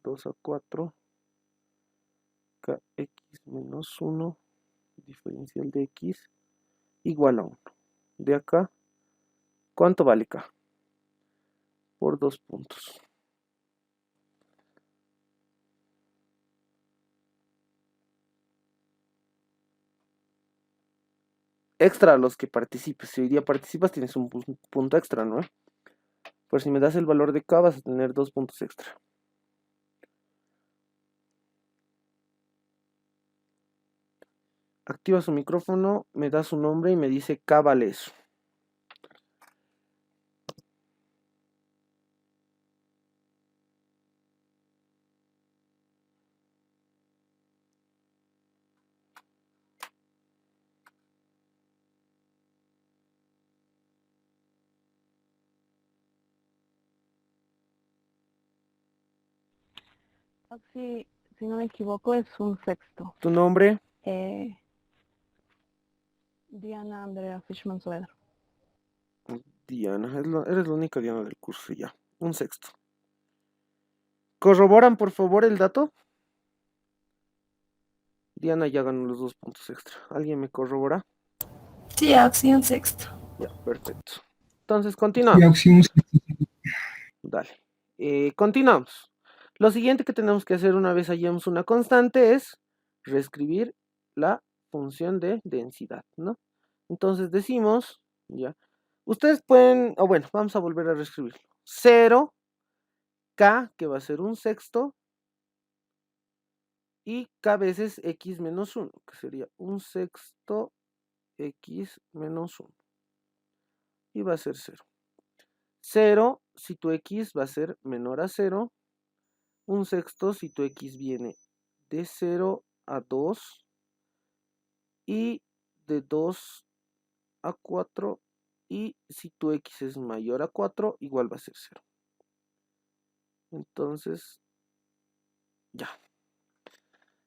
A: 2 a 4 kx menos 1 diferencial de x igual a 1. De acá, ¿cuánto vale k? Por 2 puntos. Extra a los que participes. Si hoy día participas tienes un punto extra, ¿no? Por si me das el valor de k vas a tener 2 puntos extra. Activa su micrófono, me da su nombre y me dice k vale eso.
J: Si no me equivoco, es un sexto.
A: ¿Tu nombre?
J: Diana Andrea Fishman Sueder.
A: Diana, eres la única Diana del curso ya. Un sexto. ¿Corroboran por favor el dato? Diana ya ganó los 2 puntos extra. ¿Alguien me corrobora?
I: Sí, Axi, un sexto.
A: Ya, perfecto. Entonces continuamos.
G: Sí, Axi, un sexto.
A: Dale. Continuamos. Lo siguiente que tenemos que hacer una vez hallemos una constante es reescribir la función de densidad, ¿no? Entonces decimos, ya. Ustedes pueden, o bueno, vamos a volver a reescribirlo. 0, k, que va a ser un sexto, y k veces x menos 1, que sería un sexto x menos 1. Y va a ser 0. 0, si tu x va a ser menor a 0. Un sexto si tu x viene de 0 a 2. Y de 2 a 4. Y si tu x es mayor a 4, igual va a ser 0. Entonces, ya.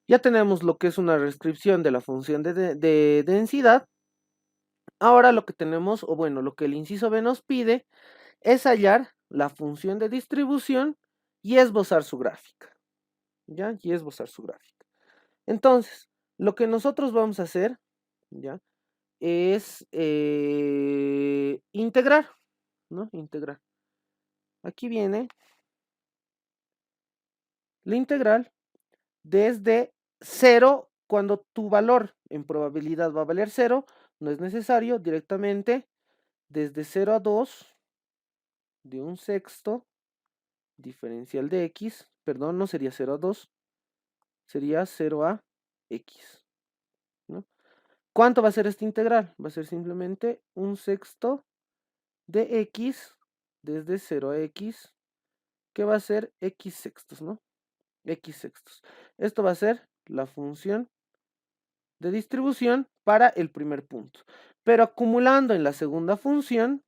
A: Ya tenemos lo que es una reescripción de la función de densidad. Ahora lo que tenemos, o bueno, lo que el inciso B nos pide, es hallar la función de distribución y esbozar su gráfica. ¿Ya? Y esbozar su gráfica. Entonces, lo que nosotros vamos a hacer, ¿ya? Es integrar, ¿no? Integrar. Aquí viene la integral desde 0, cuando tu valor en probabilidad va a valer 0, no es necesario, directamente desde 0 a 2 de un sexto diferencial de x, perdón, no sería 0 a 2, sería 0 a x, ¿no? ¿Cuánto va a ser esta integral? Va a ser simplemente un sexto de x desde 0 a x, que va a ser x sextos, ¿no? X sextos. Esto va a ser la función de distribución para el primer punto. Pero acumulando en la segunda función,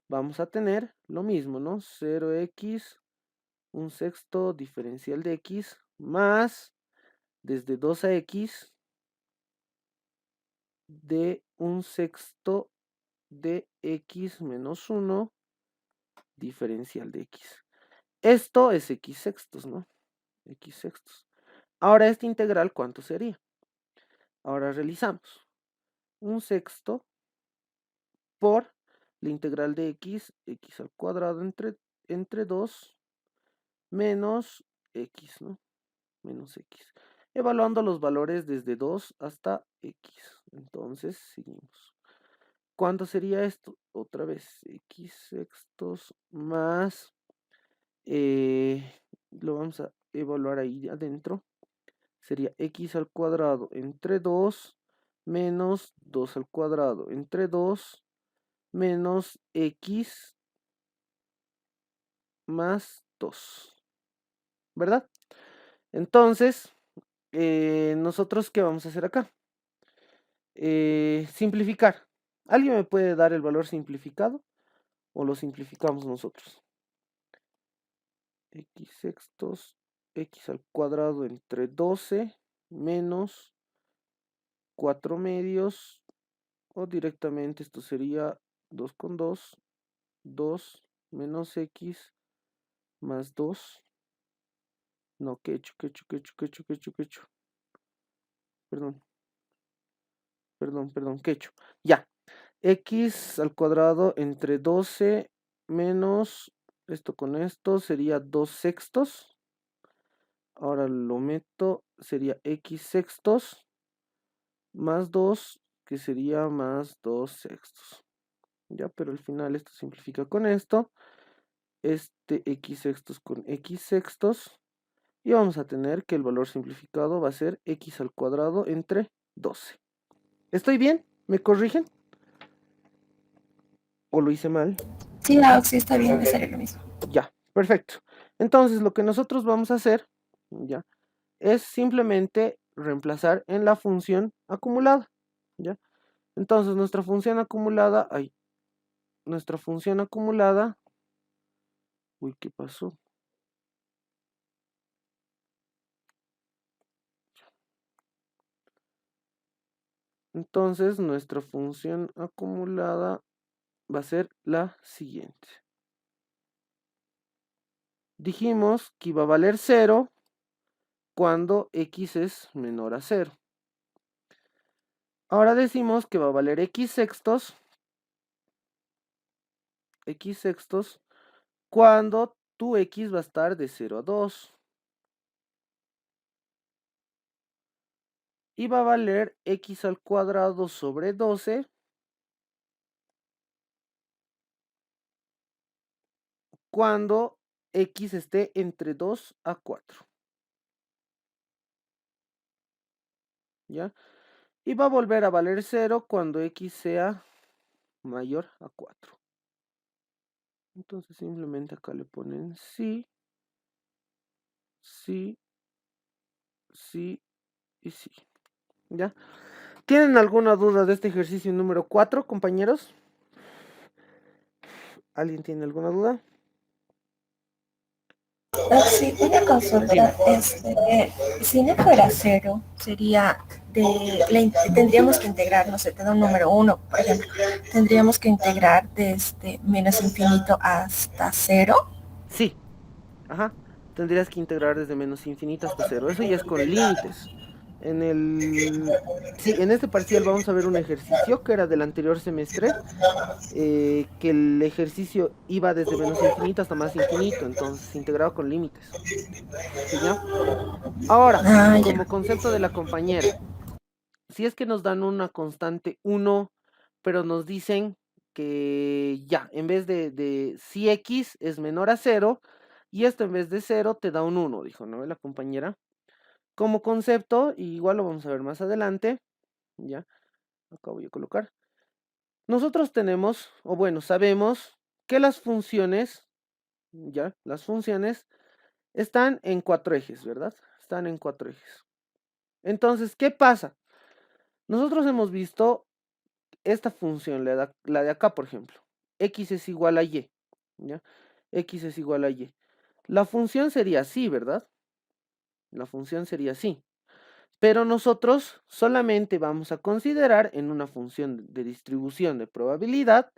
A: vamos a tener lo mismo, ¿no? 0x, un sexto diferencial de x, más desde 2 a x de un sexto de x menos 1 diferencial de x. Esto es x sextos, ¿no? X sextos. Ahora esta integral, ¿cuánto sería? Ahora realizamos. Un sexto por la integral de x al cuadrado entre 2 menos x, ¿no? Menos x. Evaluando los valores desde 2 hasta x. Entonces, seguimos. ¿Cuánto sería esto? Otra vez, x sextos más, lo vamos a evaluar ahí adentro. Sería x al cuadrado entre 2 menos 2 al cuadrado entre 2 menos x más 2. ¿Verdad? Entonces, nosotros, ¿qué vamos a hacer acá? Simplificar. ¿Alguien me puede dar el valor simplificado? ¿O lo simplificamos nosotros? X sextos, x al cuadrado entre 12 menos 4 medios, o directamente esto sería 2 con 2, 2 menos x más 2. No, que hecho. Perdón, que hecho. Ya. X al cuadrado entre 12 menos esto con esto sería 2 sextos. Ahora lo meto, sería x sextos más 2, que sería más 2 sextos. Ya, pero al final esto simplifica con esto. Este x sextos con x sextos. Y vamos a tener que el valor simplificado va a ser x al cuadrado entre 12. ¿Estoy bien? ¿Me corrigen? ¿O lo hice mal?
I: Sí, sí está bien, me sale lo mismo.
A: Ya, perfecto. Entonces lo que nosotros vamos a hacer, ya, es simplemente reemplazar en la función acumulada, ¿ya? Entonces nuestra función acumulada, uy, ¿qué pasó? Entonces nuestra función acumulada va a ser la siguiente. Dijimos que iba a valer 0 cuando x es menor a 0. Ahora decimos que va a valer x sextos cuando tu x va a estar de 0 a 2. Y va a valer x al cuadrado sobre 12 cuando x esté entre 2 a 4. ¿Ya? Y va a volver a valer 0 cuando x sea mayor a 4. Entonces simplemente acá le ponen sí, sí, sí y sí. ¿Ya? ¿Tienen alguna duda de este ejercicio número 4, compañeros? ¿Alguien tiene alguna duda?
B: Sí, una consulta. Si n fuera 0, sería tendríamos que integrar, no sé, te da un número 1, por ejemplo. Tendríamos que integrar desde menos infinito hasta 0.
A: Sí. Ajá. Tendrías que integrar desde menos infinito hasta 0. Eso ya es con límites. Sí, en este parcial vamos a ver un ejercicio que era del anterior semestre, que el ejercicio iba desde menos infinito hasta más infinito, entonces integrado con límites. ¿Sí, ya? Ahora, como concepto de la compañera, si es que nos dan una constante 1, pero nos dicen que ya, en vez de si x es menor a 0, y esto en vez de 0 te da un 1, dijo, ¿no? La compañera. Como concepto, igual lo vamos a ver más adelante, ya, acá voy a colocar. nosotros tenemos, o bueno, sabemos que las funciones, ya, las funciones están en 4 ejes, ¿verdad? Están en 4 ejes. Entonces, ¿qué pasa? Nosotros hemos visto esta función, la de acá, por ejemplo. X es igual a Y, ¿ya? X es igual a Y. La función sería así, ¿verdad? La función sería así. Pero nosotros solamente vamos a considerar en una función de distribución de probabilidad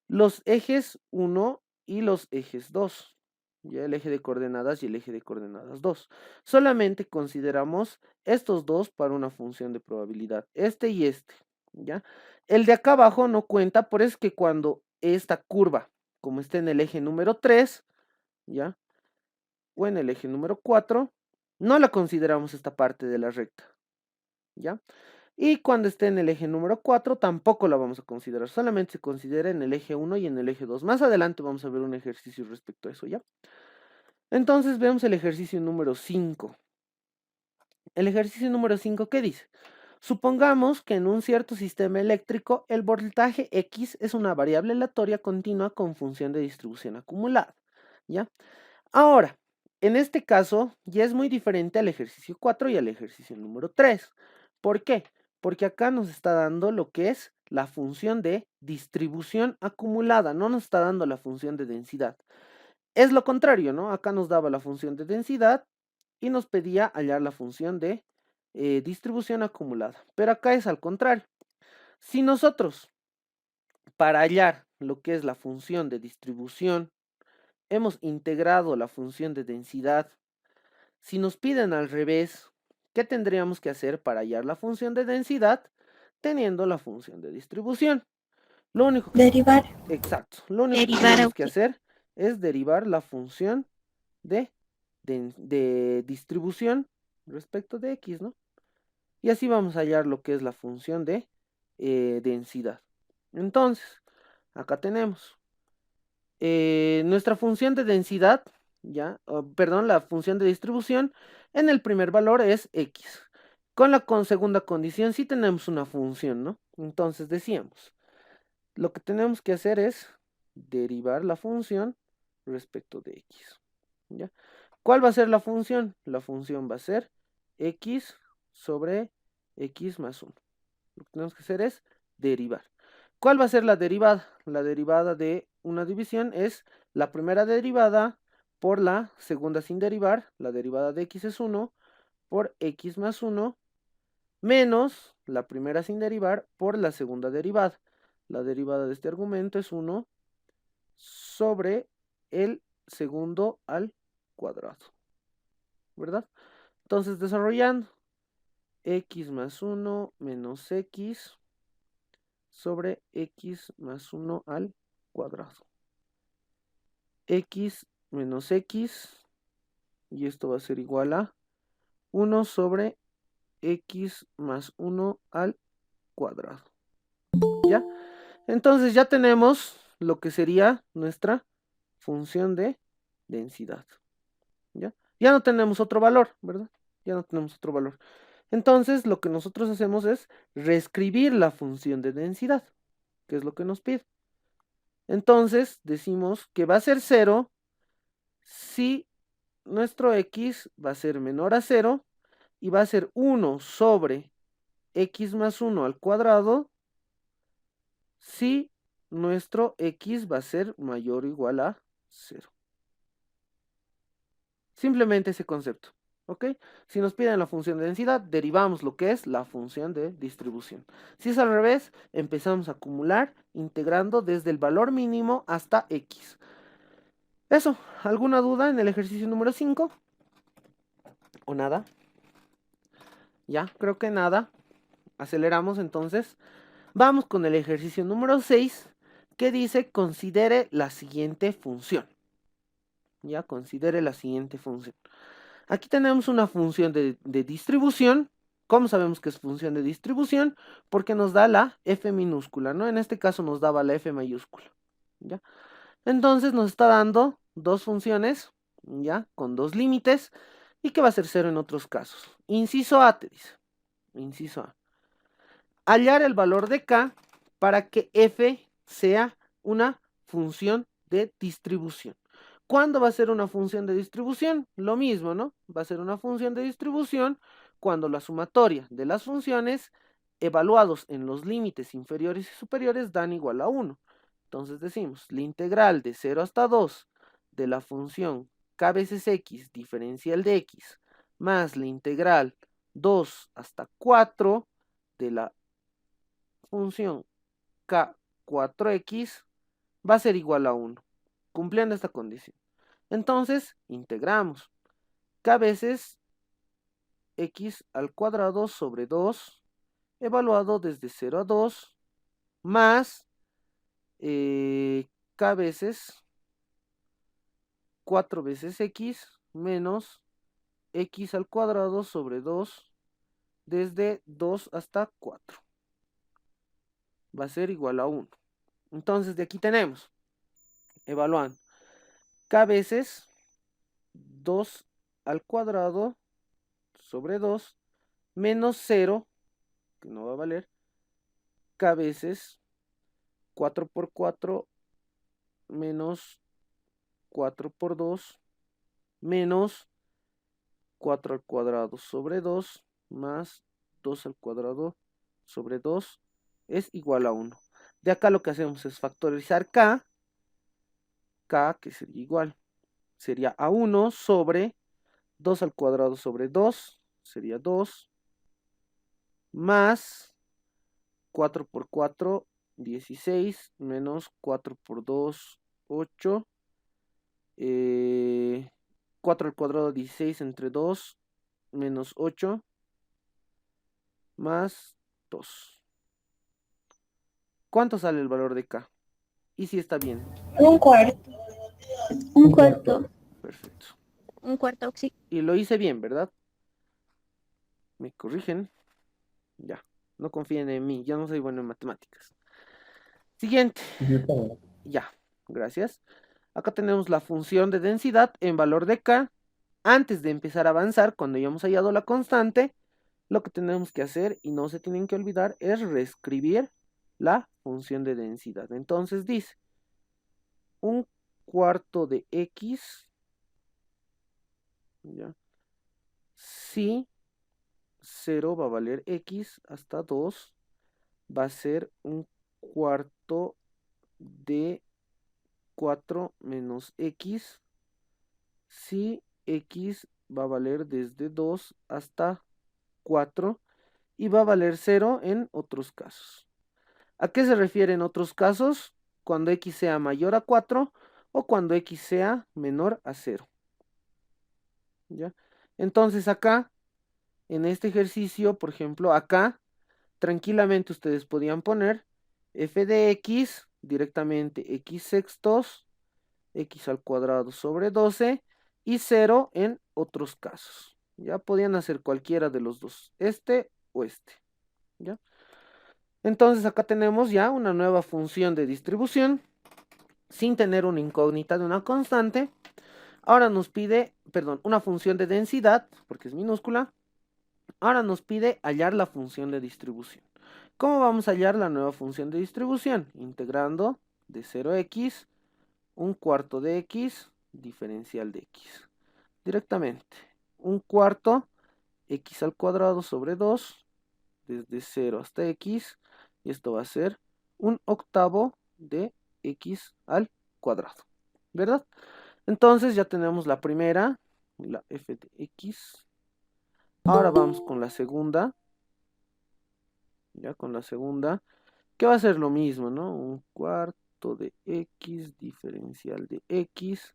A: los ejes 1 y los ejes 2. Ya el eje de coordenadas y el eje de coordenadas 2. Solamente consideramos estos dos para una función de probabilidad, este y este, ¿ya? El de acá abajo no cuenta, por eso es que cuando esta curva, como está en el eje número 3, ¿ya? O en el eje número 4, no la consideramos esta parte de la recta, ¿ya? Y cuando esté en el eje número 4 tampoco la vamos a considerar, solamente se considera en el eje 1 y en el eje 2. Más adelante vamos a ver un ejercicio respecto a eso, ¿ya? Entonces vemos el ejercicio número 5. El ejercicio número 5, ¿qué dice? Supongamos que en un cierto sistema eléctrico el voltaje X es una variable aleatoria continua con función de distribución acumulada, ¿ya? Ahora, en este caso ya es muy diferente al ejercicio 4 y al ejercicio número 3. ¿Por qué? Porque acá nos está dando lo que es la función de distribución acumulada, no nos está dando la función de densidad. Es lo contrario, ¿no? Acá nos daba la función de densidad y nos pedía hallar la función de distribución acumulada. Pero acá es al contrario. Si nosotros, para hallar lo que es la función de distribución, hemos integrado la función de densidad, si nos piden al revés, ¿qué tendríamos que hacer para hallar la función de densidad teniendo la función de distribución? Lo único que
B: Derivar.
A: Exacto. Lo único que
H: Derivar,
A: tenemos que
H: ok.
A: hacer es derivar la función de distribución respecto de X, ¿no? Y así vamos a hallar lo que es la función de densidad. Entonces, acá tenemos nuestra función de densidad, ¿ya? Perdón, la función de distribución, en el primer valor es X. Con la segunda condición sí tenemos una función, ¿no? Entonces decíamos, lo que tenemos que hacer es derivar la función respecto de X, ¿ya? ¿Cuál va a ser la función? La función va a ser X sobre X más 1. Lo que tenemos que hacer es derivar. ¿Cuál va a ser la derivada? La derivada de una división es la primera derivada por la segunda sin derivar. La derivada de X es 1 por X más 1 menos la primera sin derivar por la segunda derivada. La derivada de este argumento es 1 sobre el segundo al cuadrado, ¿verdad? Entonces, desarrollando, X más 1 menos X sobre X más 1 al cuadrado. X menos X, y esto va a ser igual a 1 sobre X más 1 al cuadrado. ¿Ya? Entonces ya tenemos lo que sería nuestra función de densidad. ¿Ya? Ya no tenemos otro valor, ¿verdad? Ya no tenemos otro valor. Entonces lo que nosotros hacemos es reescribir la función de densidad, que es lo que nos pide. Entonces decimos que va a ser 0 si nuestro X va a ser menor a 0 y va a ser 1 sobre X más 1 al cuadrado si nuestro X va a ser mayor o igual a 0. Simplemente ese concepto, ¿ok? Si nos piden la función de densidad, derivamos lo que es la función de distribución. Si es al revés, empezamos a acumular integrando desde el valor mínimo hasta X. Eso, ¿alguna duda en el ejercicio número 5? ¿O nada? Ya, creo que nada. Aceleramos entonces. Vamos con el ejercicio número 6, que dice considere la siguiente función. Ya, considere la siguiente función. Aquí tenemos una función de distribución. ¿Cómo sabemos que es función de distribución? Porque nos da la f minúscula, ¿no? En este caso nos daba la f mayúscula, ¿ya? Entonces nos está dando dos funciones, ¿ya? Con dos límites, y que va a ser 0 en otros casos. Inciso A te dice. Inciso A. Hallar el valor de k para que f sea una función de distribución. ¿Cuándo va a ser una función de distribución? Lo mismo, ¿no? Va a ser una función de distribución cuando la sumatoria de las funciones evaluados en los límites inferiores y superiores dan igual a 1. Entonces decimos, la integral de 0 hasta 2 de la función k veces x diferencial de x más la integral 2 hasta 4 de la función k4x va a ser igual a 1, cumpliendo esta condición. Entonces, integramos k veces x al cuadrado sobre 2, evaluado desde 0 a 2, más k veces 4 veces x menos x al cuadrado sobre 2 desde 2 hasta 4. Va a ser igual a 1. Entonces, de aquí tenemos, evaluando, k veces 2 al cuadrado sobre 2 menos 0, que no va a valer, k veces 4 por 4 menos 4 por 2 menos 4 al cuadrado sobre 2 más 2 al cuadrado sobre 2 es igual a 1. De acá lo que hacemos es factorizar k que sería igual, sería a 1 sobre 2 al cuadrado sobre 2, sería 2, más 4 por 4, 16, menos 4 por 2, 8, 4 al cuadrado 16 entre 2, menos 8, más 2. ¿Cuánto sale el valor de k? Y si está bien.
B: Un cuarto.
F: Un cuarto.
A: Perfecto.
H: Un cuarto, sí.
A: Y lo hice bien, ¿verdad? Me corrigen. Ya. No confíen en mí. Yo no soy bueno en matemáticas. Siguiente. Ya. Gracias. Acá tenemos la función de densidad en valor de k. Antes de empezar a avanzar, cuando ya hemos hallado la constante, lo que tenemos que hacer, y no se tienen que olvidar, es reescribir la función de densidad. Entonces dice, un cuarto de x, ¿ya? Si 0 va a valer x hasta 2, va a ser un cuarto de 4 menos x, si x va a valer desde 2 hasta 4 y va a valer 0 en otros casos. ¿A qué se refiere en otros casos? Cuando x sea mayor a 4 o cuando x sea menor a 0. ¿Ya? Entonces acá, en este ejercicio, por ejemplo, acá, tranquilamente ustedes podían poner f de x directamente x sextos, x al cuadrado sobre 12 y 0 en otros casos. Ya podían hacer cualquiera de los dos, este o este. ¿Ya? Entonces acá tenemos ya una nueva función de distribución sin tener una incógnita de una constante. Ahora nos pide, perdón, una función de densidad, porque es minúscula. Ahora nos pide hallar la función de distribución. ¿Cómo vamos a hallar la nueva función de distribución? Integrando de 0x, un cuarto de x, diferencial de x. Directamente, un cuarto, x al cuadrado sobre 2, desde 0 hasta x, y esto va a ser un octavo de x al cuadrado, ¿verdad? Entonces ya tenemos la primera, la f de x. Ahora vamos con la segunda. Ya con la segunda, que va a ser lo mismo, ¿no? Un cuarto de x diferencial de x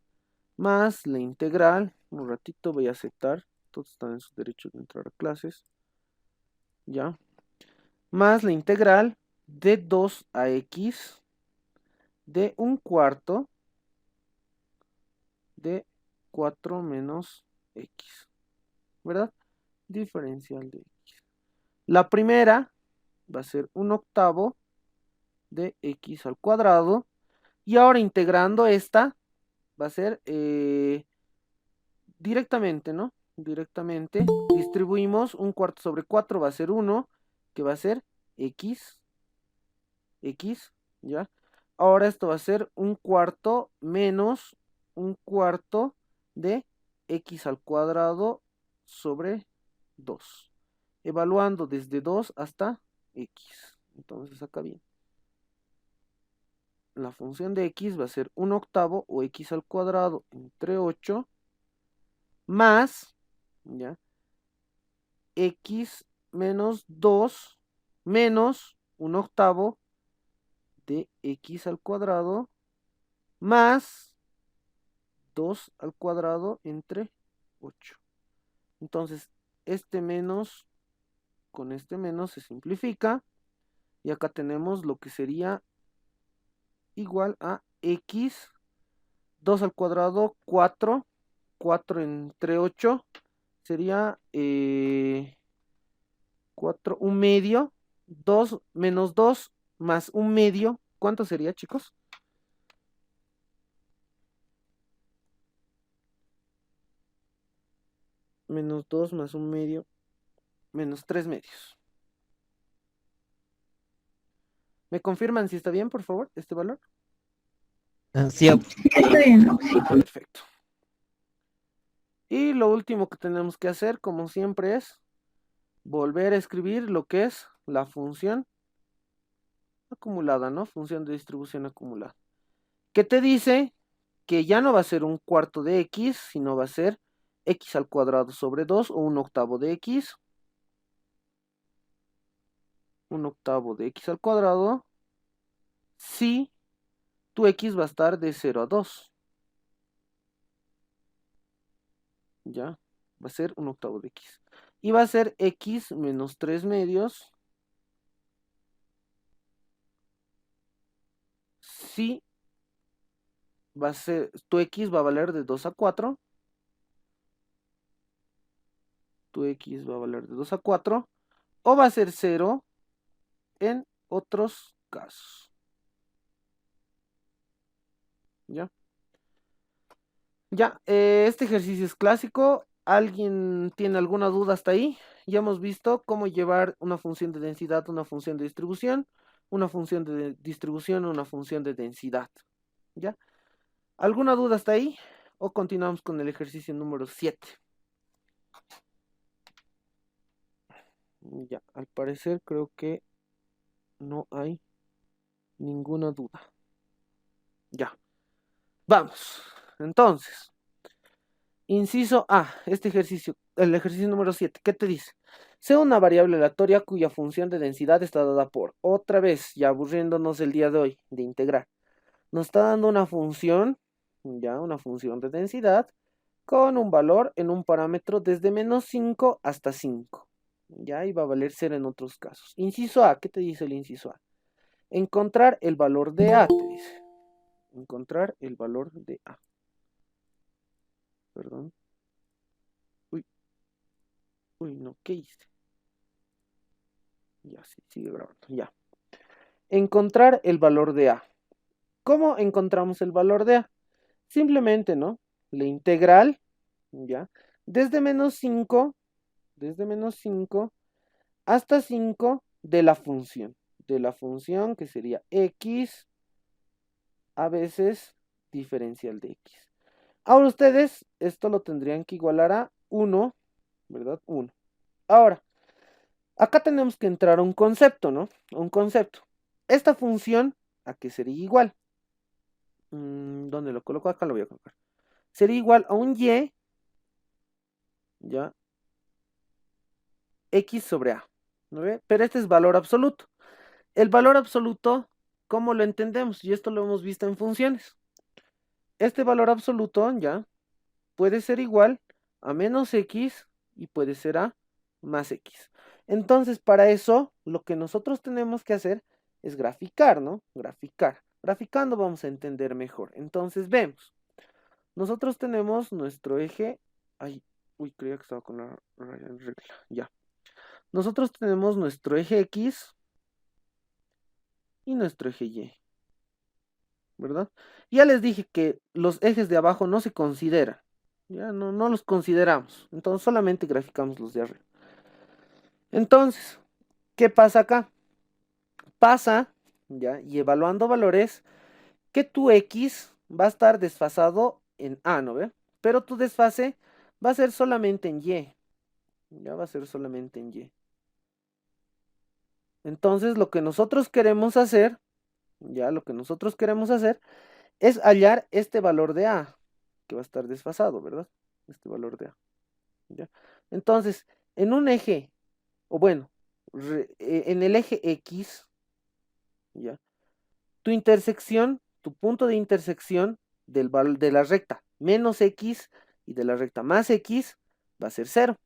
A: más la integral. Un ratito voy a aceptar. Todos están en su derecho de entrar a clases. Ya. Más la integral de 2 a x de un cuarto de 4 menos x, ¿verdad? Diferencial de x. La primera va a ser un octavo de x al cuadrado. Y ahora integrando esta, va a ser directamente, ¿no? Directamente distribuimos un cuarto sobre 4, va a ser 1, que va a ser x X, ¿ya? Ahora esto va a ser un cuarto menos un cuarto de X al cuadrado sobre 2. Evaluando desde 2 hasta X. Entonces acá viene. La función de X va a ser 1/8 o X al cuadrado entre 8 más, ¿ya? X menos 2 menos 1/8 de X al cuadrado más 2 al cuadrado entre 8. Entonces, este menos con este menos se simplifica. Y acá tenemos lo que sería igual a X 2 al cuadrado 4. 4 entre 8 sería 4, un medio. 2 menos 2 más un medio. ¿Cuánto sería, chicos? Menos 2 más un medio. Menos 3 medios. ¿Me confirman si está bien, por favor, este valor?
E: Sí,
I: Está bien.
A: Perfecto. Y lo último que tenemos que hacer, como siempre, es volver a escribir lo que es la función acumulada, ¿no? Función de distribución acumulada. ¿Qué te dice? Que ya no va a ser un cuarto de X, sino va a ser X al cuadrado sobre 2 o 1/8 de X. 1/8 de X al cuadrado. Si tu X va a estar de 0 a 2. Ya, va a ser 1/8 de X. Y va a ser X menos 3 medios. Si va a ser, tu X va a valer de 2 a 4. Tu X va a valer de 2 a 4. O va a ser 0 en otros casos. ¿Ya? Ya, este ejercicio es clásico. ¿Alguien tiene alguna duda hasta ahí? Ya hemos visto cómo llevar una función de densidad a una función de distribución, una función de distribución a una función de densidad. ¿Ya? ¿Alguna duda hasta ahí? ¿O continuamos con el ejercicio número 7? Ya, al parecer creo que no hay ninguna duda. Ya. Vamos. Entonces, inciso A, este ejercicio, el ejercicio número 7, ¿qué te dice? Sea una variable aleatoria cuya función de densidad está dada por, otra vez, ya aburriéndonos el día de hoy de integrar. Nos está dando una función, ya, una función de densidad, con un valor en un parámetro desde menos 5 hasta 5. Ya, y va a valer 0 en otros casos. Inciso A, ¿qué te dice el inciso A? Encontrar el valor de A, te dice. Encontrar el valor de A. Perdón. Uy, no, ¿qué hice? Ya, sí, sigue grabando, ya. Encontrar el valor de A. ¿Cómo encontramos el valor de A? Simplemente, ¿no? La integral, ya, desde menos 5 hasta 5 de la función que sería X a veces diferencial de X. Ahora ustedes esto lo tendrían que igualar a 1, ¿verdad? 1. Ahora, acá tenemos que entrar a un concepto, ¿no? Un concepto. Esta función, ¿a qué sería igual? ¿Dónde lo coloco? Acá lo voy a colocar. Sería igual a un y, ¿ya? X sobre A, ¿no ve? Pero este es valor absoluto. El valor absoluto, ¿cómo lo entendemos? Y esto lo hemos visto en funciones. Este valor absoluto, ¿ya? Puede ser igual a menos X y puede ser a más X. Entonces, para eso, lo que nosotros tenemos que hacer es graficar, ¿no? Graficar. Graficando vamos a entender mejor. Entonces, vemos. Nosotros tenemos nuestro eje... Ay, uy, creía que estaba con la regla. Ya. Nosotros tenemos nuestro eje X y nuestro eje Y. ¿Verdad? Ya les dije que los ejes de abajo no se consideran. Ya no los consideramos. Entonces solamente graficamos los de arriba. Entonces, ¿qué pasa acá? Pasa ¿ya? Y evaluando valores, que tu X va a estar desfasado en A, ¿no ve? Pero tu desfase va a ser solamente en Y. Ya va a ser solamente en Y. Entonces, lo que nosotros queremos hacer, ya lo que nosotros queremos hacer es hallar este valor de A, que va a estar desfasado, ¿verdad? Este valor de A. ¿Ya? Entonces, en un eje, o bueno, en el eje X, ¿ya? Tu intersección, tu punto de intersección de la recta menos X y de la recta más X va a ser 0,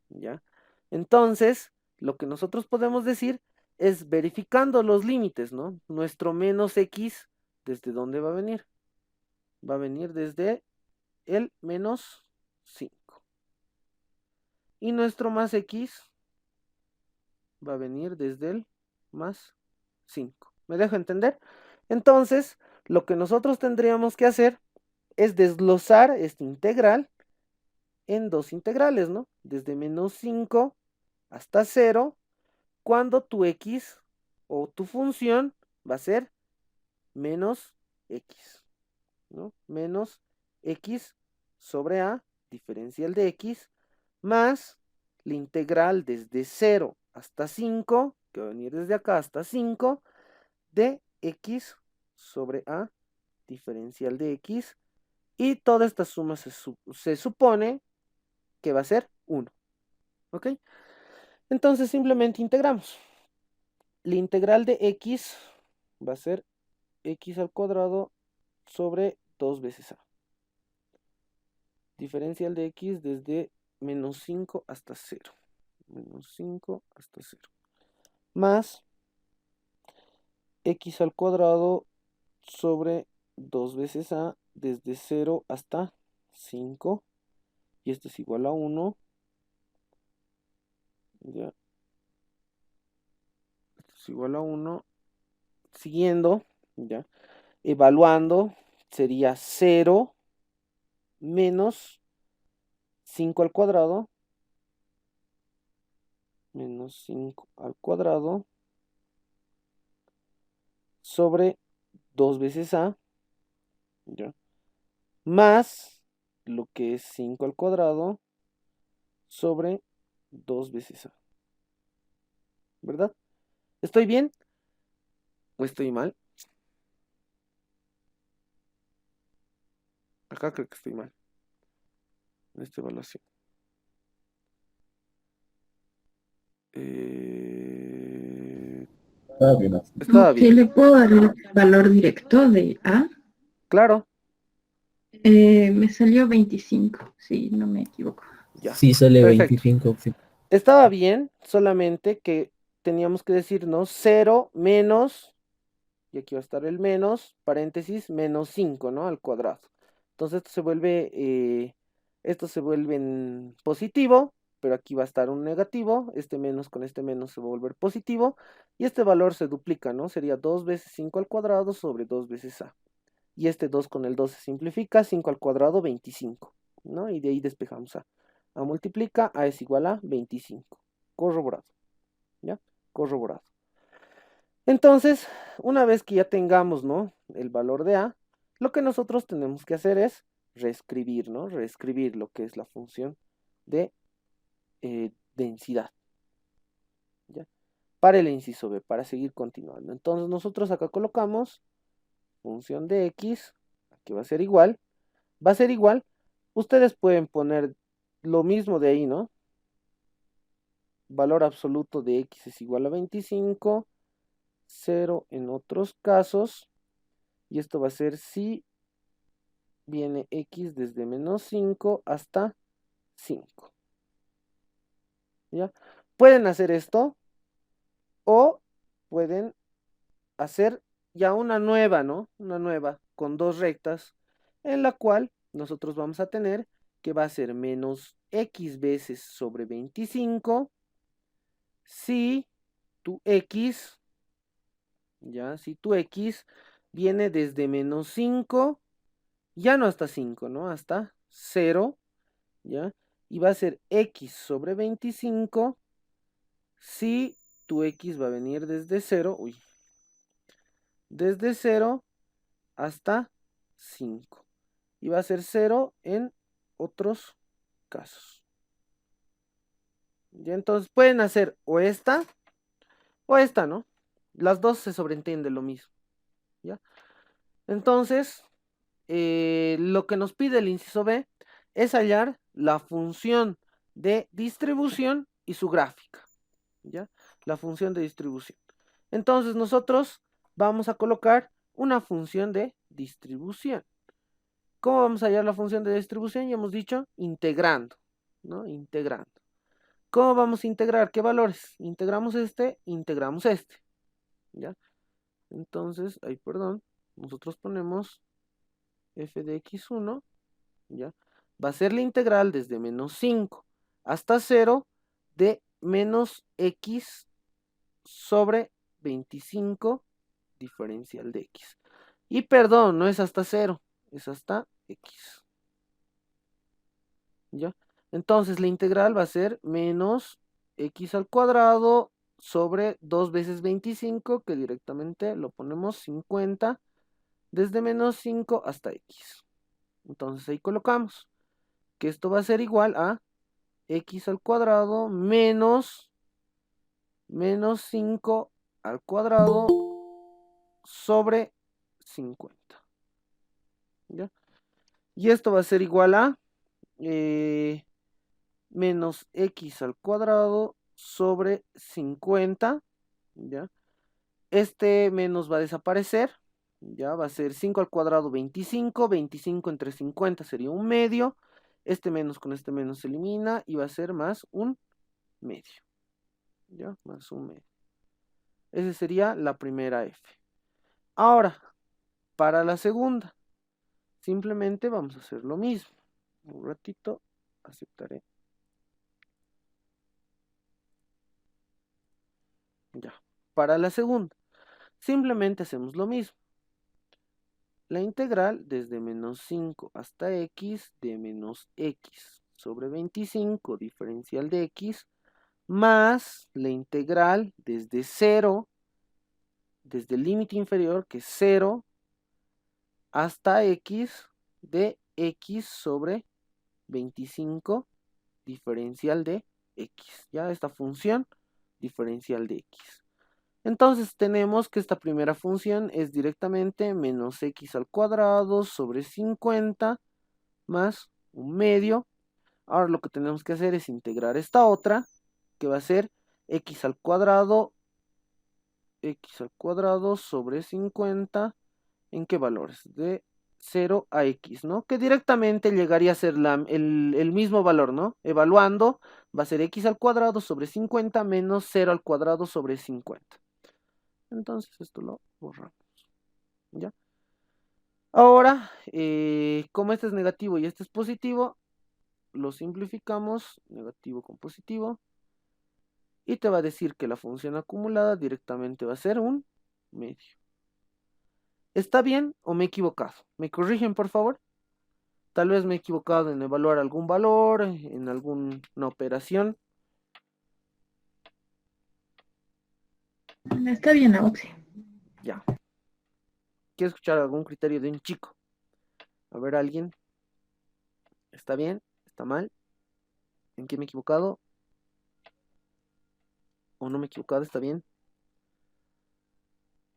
A: ¿ya? Entonces, lo que nosotros podemos decir es verificando los límites, ¿no? Nuestro menos X, ¿desde dónde va a venir? Va a venir desde el menos 5. Y nuestro más X va a venir desde el más 5. ¿Me dejo entender? Entonces, lo que nosotros tendríamos que hacer es desglosar este integral en dos integrales, ¿no? Desde menos 5 hasta 0, cuando tu X o tu función va a ser menos X, ¿no? Menos X sobre A, diferencial de X, más la integral desde 0 hasta 5, que va a venir desde acá hasta 5, de X sobre A, diferencial de X, y toda esta suma se supone que va a ser 1, ¿ok? Entonces simplemente integramos. La integral de X va a ser X al cuadrado sobre 2 veces A. Diferencial de X desde menos 5 hasta 0. Menos 5 hasta 0. Más X al cuadrado sobre 2 veces A desde 0 hasta 5. Y esto es igual a 1. Ya. Esto es igual a 1. Siguiendo, ya. Evaluando, sería 0 menos 5 al cuadrado. Menos 5 al cuadrado sobre 2 veces A, ¿ya? Más lo que es 5 al cuadrado sobre 2 veces A. ¿Verdad? ¿Estoy bien? ¿O estoy mal? Acá creo que estoy mal. En esta evaluación.
G: Estaba bien así.
A: Estaba
F: ¿Qué
A: bien.
F: le puedo dar el valor directo de A?
A: Claro,
F: Me salió 25, si no me equivoco.
A: ya.
K: Sí, sale
A: Perfecto.
K: 25. Sí.
A: Estaba bien, solamente que teníamos que decir, ¿no? 0 menos, y aquí va a estar el menos, paréntesis, menos 5, ¿no? Al cuadrado. Entonces esto se vuelve en positivo, pero aquí va a estar un negativo, este menos con este menos se va a volver positivo, y este valor se duplica, ¿no? Sería 2 veces 5 al cuadrado sobre 2 veces A. Y este 2 con el 2 se simplifica, 5 al cuadrado, 25, ¿no? Y de ahí despejamos A. A multiplica, A es igual a 25. Corroborado, ¿ya? Corroborado. Entonces, una vez que ya tengamos, ¿no? El valor de A, lo que nosotros tenemos que hacer es reescribir, ¿no? Reescribir lo que es la función de densidad, ¿ya? Para el inciso B, para seguir continuando. Entonces, nosotros acá colocamos función de X, que va a ser igual. Va a ser igual. Ustedes pueden poner lo mismo de ahí, ¿no? Valor absoluto de X es igual a 25. 0 en otros casos. Y esto va a ser si viene X desde menos 5 hasta 5. ¿Ya? Pueden hacer esto. O pueden hacer ya una nueva, ¿no? Una nueva con dos rectas. En la cual nosotros vamos a tener que va a ser menos X veces sobre 25. Si tu X, ya, si tu X viene desde menos 5, ya no hasta 5, ¿no? Hasta 0, ¿ya? Y va a ser X sobre 25 si tu X va a venir desde 0, uy, desde 0 hasta 5. Y va a ser 0 en otros casos. Ya, entonces pueden hacer o esta, ¿no? Las dos se sobreentiende lo mismo. ¿Ya? Entonces, lo que nos pide el inciso B es hallar la función de distribución y su gráfica. ¿Ya? La función de distribución. Entonces nosotros vamos a colocar una función de distribución. ¿Cómo vamos a hallar la función de distribución? Ya hemos dicho, integrando, ¿no? Integrando. ¿Cómo vamos a integrar? ¿Qué valores? Integramos este, ¿ya? Entonces, perdón, nosotros ponemos f de x1, ¿ya? Va a ser la integral desde menos 5 hasta 0 de menos x sobre 25 diferencial de x. Y perdón, no es hasta 0, es hasta x. ¿Ya? Entonces la integral va a ser menos x al cuadrado sobre 2 veces 25, que directamente lo ponemos 50, desde menos 5 hasta x. Entonces ahí colocamos que esto va a ser igual a x al cuadrado menos 5 al cuadrado sobre 50. ¿Ya? Y esto va a ser igual a menos x al cuadrado sobre 50. ¿Ya? Este menos va a desaparecer. Ya va a ser 5 al cuadrado 25. 25 entre 50 sería un medio. Este menos con este menos se elimina y va a ser más un medio. ¿Ya? Más un medio. Esa sería la primera f. Ahora, para la segunda, simplemente vamos a hacer lo mismo. Un ratito, aceptaré. Ya. Para la segunda, simplemente hacemos lo mismo. La integral desde menos 5 hasta x de menos x sobre 25 diferencial de x más la integral desde 0, desde el límite inferior que es 0 hasta x de x sobre 25 diferencial de x. Ya esta función diferencial de x. Entonces tenemos que esta primera función es directamente menos x al cuadrado sobre 50 más un medio. Ahora lo que tenemos que hacer es integrar esta otra, que va a ser x al cuadrado sobre 50. ¿En qué valores? De 0 a x, ¿no? Que directamente llegaría a ser el mismo valor, ¿no? Evaluando, va a ser x al cuadrado sobre 50 menos 0 al cuadrado sobre 50. Entonces esto lo borramos. ¿Ya? Ahora, como este es negativo y este es positivo, lo simplificamos, negativo con positivo, y te va a decir que la función acumulada directamente va a ser un medio. ¿Está bien o me he equivocado? ¿Me corrigen, por favor? Tal vez me he equivocado en evaluar algún valor, en alguna operación.
F: Está bien, Auxi.
A: Ya. Quiero escuchar algún criterio de un chico. A ver, alguien. ¿Está bien? ¿Está mal? ¿En qué me he equivocado? ¿O no me he equivocado? ¿Está bien?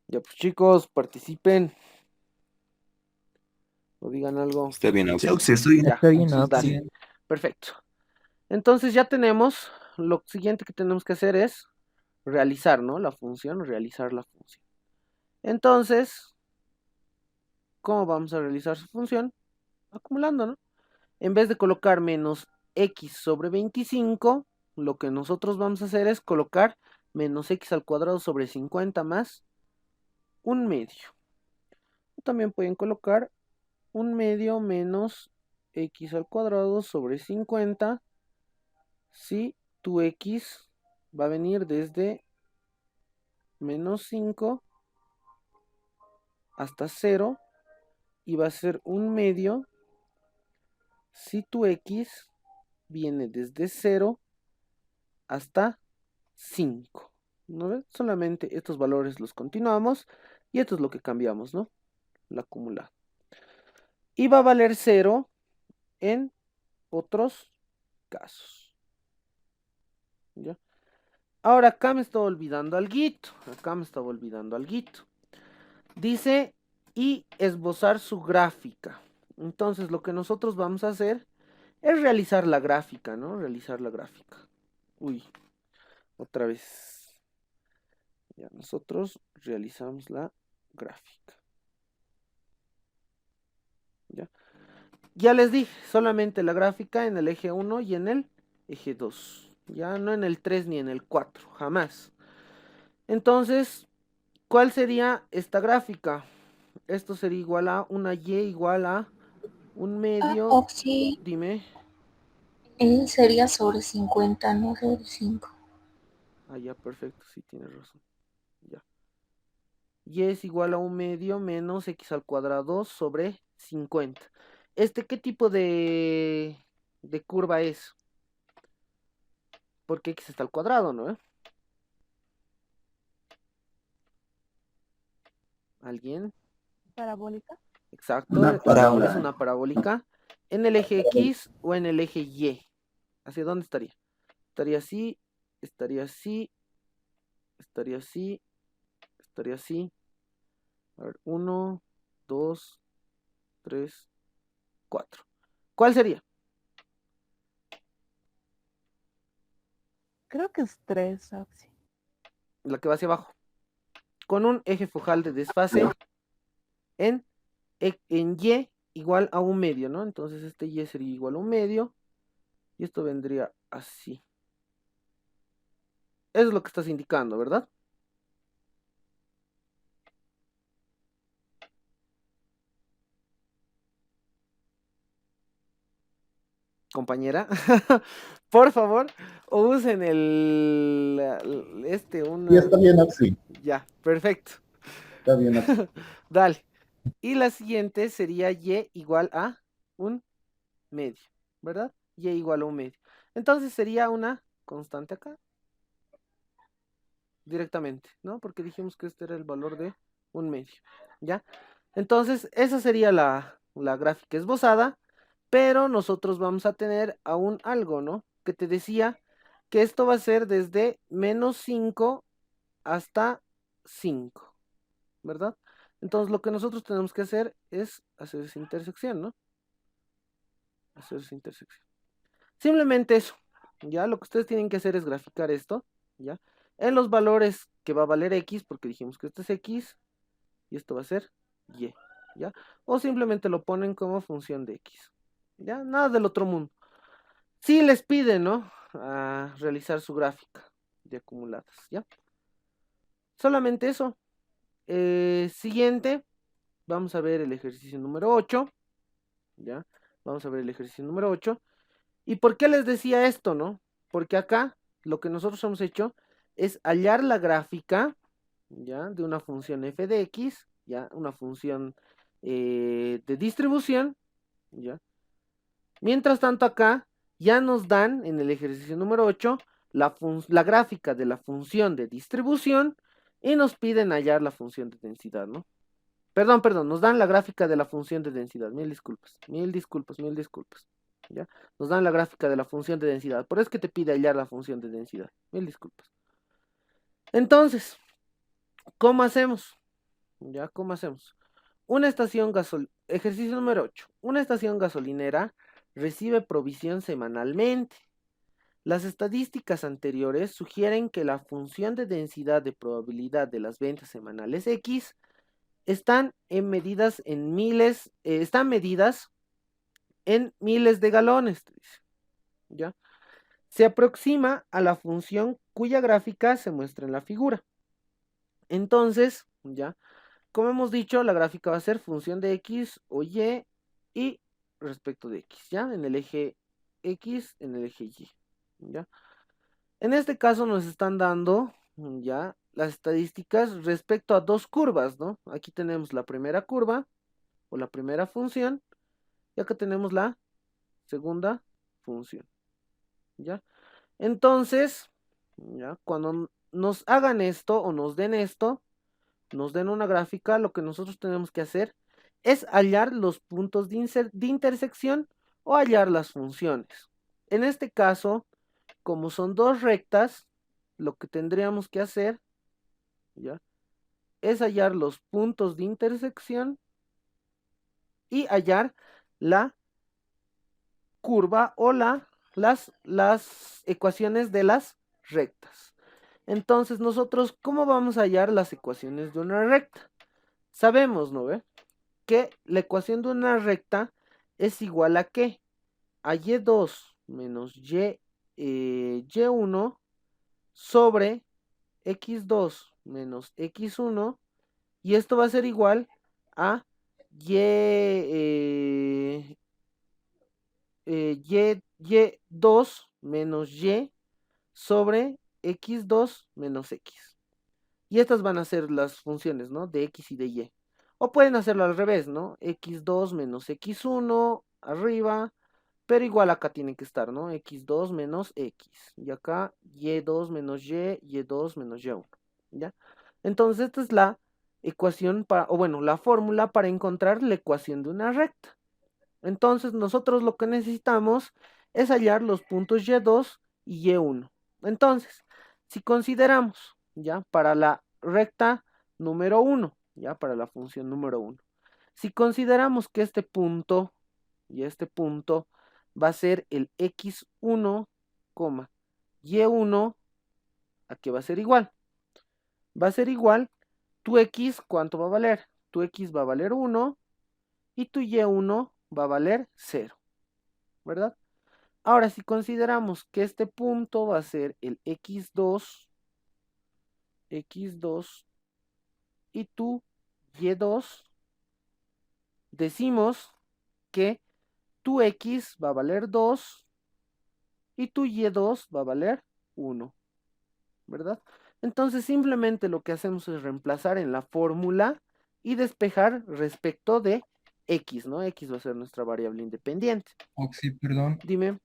A: Ya, pues chicos, participen. O digan algo.
K: Está bien, Auxi.
A: Ya,
E: Está bien,
A: entonces,
E: Auxi.
A: dale. Perfecto. Entonces ya tenemos, lo siguiente que tenemos que hacer es realizar, ¿no? Realizar la función. Entonces, ¿cómo vamos a realizar su función? Acumulando, ¿no? En vez de colocar menos x sobre 25, lo que nosotros vamos a hacer es colocar menos x al cuadrado sobre 50 más un medio. También pueden colocar un medio menos x al cuadrado sobre 50 si tu x va a venir desde menos 5 hasta 0 y va a ser un medio si tu x viene desde 0 hasta 5. ¿No ves? Solamente estos valores los continuamos Y esto es lo que cambiamos, ¿no? La acumulada. Y va a valer 0 en otros casos. ¿Ya? Ahora acá me estaba olvidando alguito. Dice, y esbozar su gráfica. Entonces lo que nosotros vamos a hacer es realizar la gráfica, ¿no? Realizar la gráfica. Uy, otra vez. Ya, nosotros realizamos la gráfica. ¿Ya? Ya les dije, solamente la gráfica en el eje 1 y en el eje 2. Ya no en el 3 ni en el 4, jamás. Entonces, ¿cuál sería esta gráfica? Esto sería igual a una y igual a un medio.
B: Oxi,
A: Dime.
B: sería sobre 50, no sobre 5.
A: Ah, ya, perfecto, sí tienes razón. Ya. Y es igual a un medio menos x al cuadrado sobre 50. ¿Qué tipo de curva es? Porque x está al cuadrado, ¿no? ¿Alguien?
J: Parabólica.
A: Exacto,
G: Una parábola.
A: es una parabólica. ¿En el eje X o en el eje Y? ¿Hacia dónde estaría? Estaría así, estaría así, estaría así, estaría así. A ver, 1, 2, 3, 4. ¿Cuál sería?
J: Creo que es 3, Oxy.
A: La que va hacia abajo. Con un eje focal de desfase en Y igual a un medio, ¿no? Entonces este Y sería igual a un medio. Y esto vendría así. Eso es lo que estás indicando, ¿verdad? Compañera, por favor, usen
G: Y está bien así.
A: Ya, perfecto.
G: Está bien así.
A: Dale. Y la siguiente sería Y igual a un medio, ¿verdad? Y igual a un medio. Entonces sería una constante acá. Directamente, ¿no? Porque dijimos que este era el valor de un medio, ¿ya? Entonces, esa sería la gráfica esbozada, pero nosotros vamos a tener aún algo, ¿no? Que te decía que esto va a ser desde menos 5 hasta 5, ¿verdad? Entonces, lo que nosotros tenemos que hacer es hacer esa intersección, ¿no? Hacer esa intersección. Simplemente eso, ¿ya? Lo que ustedes tienen que hacer es graficar esto, ¿ya? En los valores que va a valer X, porque dijimos que este es X, y esto va a ser Y, ¿ya? O simplemente lo ponen como función de X, ¿ya? Nada del otro mundo. Sí les piden, ¿no? A realizar su gráfica de acumuladas, ¿ya? Solamente eso. Siguiente, vamos a ver el ejercicio número 8, ¿ya? Vamos a ver el ejercicio número 8. ¿Y por qué les decía esto, no? Porque acá lo que nosotros hemos hecho es hallar la gráfica, ¿ya? De una función f de x, ¿ya? Una función de distribución, ¿ya? Mientras tanto acá ya nos dan en el ejercicio número 8 la gráfica de la función de distribución y nos piden hallar la función de densidad, ¿no? Perdón, nos dan la gráfica de la función de densidad. Mil disculpas, ¿ya? Nos dan la gráfica de la función de densidad. Por eso es que te pide hallar la función de densidad. Mil disculpas. Entonces, ¿cómo hacemos? ¿Ya? ¿Cómo hacemos? Ejercicio número 8. Una estación gasolinera recibe provisión semanalmente. Las estadísticas anteriores sugieren que la función de densidad de probabilidad de las ventas semanales X están medidas en miles de galones, ¿ya? Se aproxima a la función cuya gráfica se muestra en la figura. Entonces, ¿ya? Como hemos dicho, la gráfica va a ser función de X o Y y respecto de X, ¿ya? En el eje X, en el eje Y, ¿ya? En este caso nos están dando, ¿ya? Las estadísticas respecto a dos curvas, ¿no? Aquí tenemos la primera curva o la primera función y acá tenemos la segunda función, ¿ya? Entonces, ¿ya? Cuando nos hagan esto o nos den esto, nos den una gráfica, lo que nosotros tenemos que hacer es hallar los puntos de intersección o hallar las funciones. En este caso, como son dos rectas, lo que tendríamos que hacer, ¿ya?, es hallar los puntos de intersección y hallar la curva o las ecuaciones de las rectas. Entonces, nosotros, ¿cómo vamos a hallar las ecuaciones de una recta? Sabemos, ¿no ve?, que la ecuación de una recta es igual a ¿qué? A y2 menos y1 sobre x2 menos x1, y esto va a ser igual a y2 menos y sobre x2 menos x. Y estas van a ser las funciones, ¿no?, de x y de y. O pueden hacerlo al revés, ¿no? x2 menos x1 arriba, pero igual acá tiene que estar, ¿no? x2 menos x. Y acá y2 menos y2 menos y1. ¿Ya? Entonces esta es la ecuación, la fórmula para encontrar la ecuación de una recta. Entonces nosotros lo que necesitamos es hallar los puntos y2 y y1. Entonces, si consideramos, ¿ya?, para la recta número 1, ¿ya?, para la función número 1, si consideramos que este punto y este punto va a ser el x1, y1, ¿a qué va a ser igual? Va a ser igual, tu x, ¿cuánto va a valer? Tu x va a valer 1 y tu y1 va a valer 0, ¿verdad? Ahora, si consideramos que este punto va a ser el x2 y tu y2, decimos que tu x va a valer 2 y tu y2 va a valer 1, ¿verdad? Entonces simplemente lo que hacemos es reemplazar en la fórmula y despejar respecto de x, ¿no? X va a ser nuestra variable independiente.
K: Oxy, perdón.
A: Dime.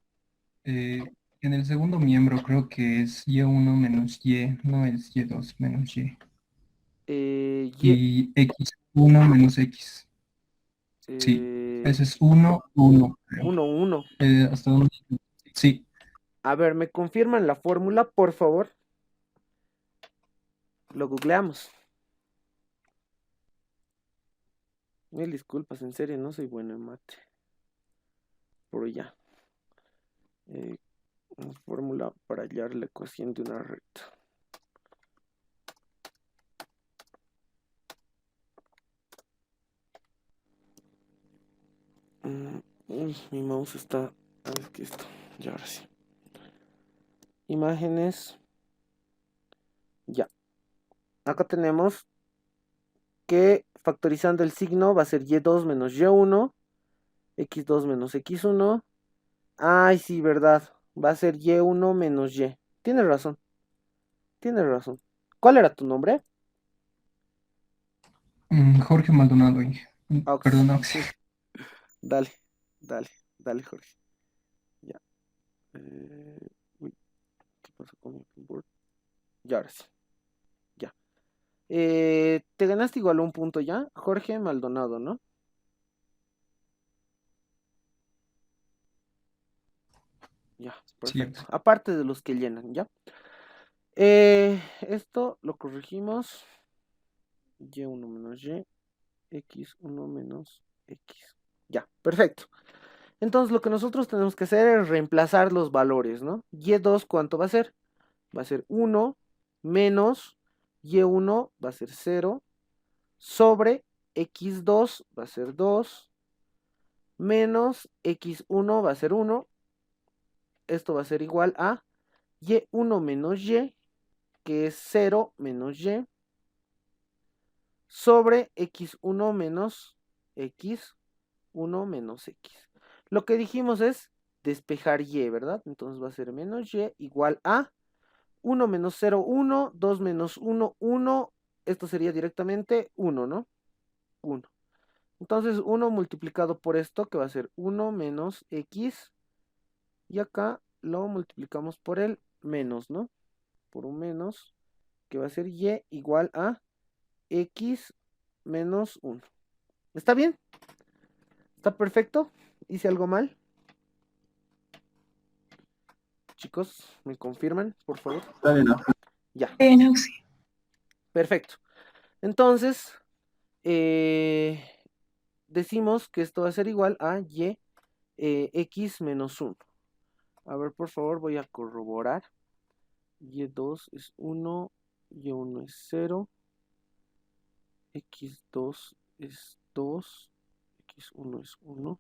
K: En el segundo miembro creo que es y1 menos y, no es y2 menos y. Y x1 menos x. Sí, ese es 1, 1, creo.
A: 1, 1.
K: ¿Hasta dónde? Sí.
A: A ver, ¿me confirman la fórmula, por favor? Lo googleamos. Mil disculpas, en serio, no soy bueno en mate. Por ya. Fórmula para hallar la ecuación de una recta. Mi mouse está... Aquí está. Ya, ahora sí. Imágenes. Ya. Acá tenemos que factorizando el signo va a ser y2 menos y1, x2 menos x1. Ay, sí, verdad. Va a ser y1 menos y. Tienes razón. Tienes razón. ¿Cuál era tu nombre?
K: Jorge Maldonado. Perdón,
A: Oxy. Dale, Jorge. Ya. Uy, ¿qué pasó con mi keyboard? Ya, ahora sí. Ya. Te ganaste igual un punto ya, Jorge Maldonado, ¿no? Ya, perfecto.
K: Sí.
A: Aparte de los que llenan, ¿ya? Esto lo corregimos. Y1 menos y, x1 menos x. Ya, perfecto. Entonces lo que nosotros tenemos que hacer es reemplazar los valores, ¿no? Y2, ¿cuánto va a ser? Va a ser 1 menos y1 va a ser 0 sobre x2 va a ser 2 menos x1 va a ser 1. Esto va a ser igual a y1 menos y, que es 0 menos y, sobre x1 menos x1 menos x. Lo que dijimos es despejar y, ¿verdad? Entonces va a ser menos y igual a 1 menos 0, 1, 2 menos 1, 1. Esto sería directamente 1, ¿no? 1. Entonces 1 multiplicado por esto, que va a ser 1 menos x. Y acá lo multiplicamos por el menos, ¿no? Por un menos, que va a ser y igual a x menos 1. ¿Está bien? ¿Está perfecto? ¿Hice algo mal? Chicos, ¿me confirman, por favor?
D: Está bien, Oxy.
A: Ya.
I: Bien, Oxy.
A: Perfecto. Entonces, decimos que esto va a ser igual a y x menos 1. A ver, por favor, voy a corroborar. Y2 es 1, Y1 es 0, X2 es 2, X1 es 1,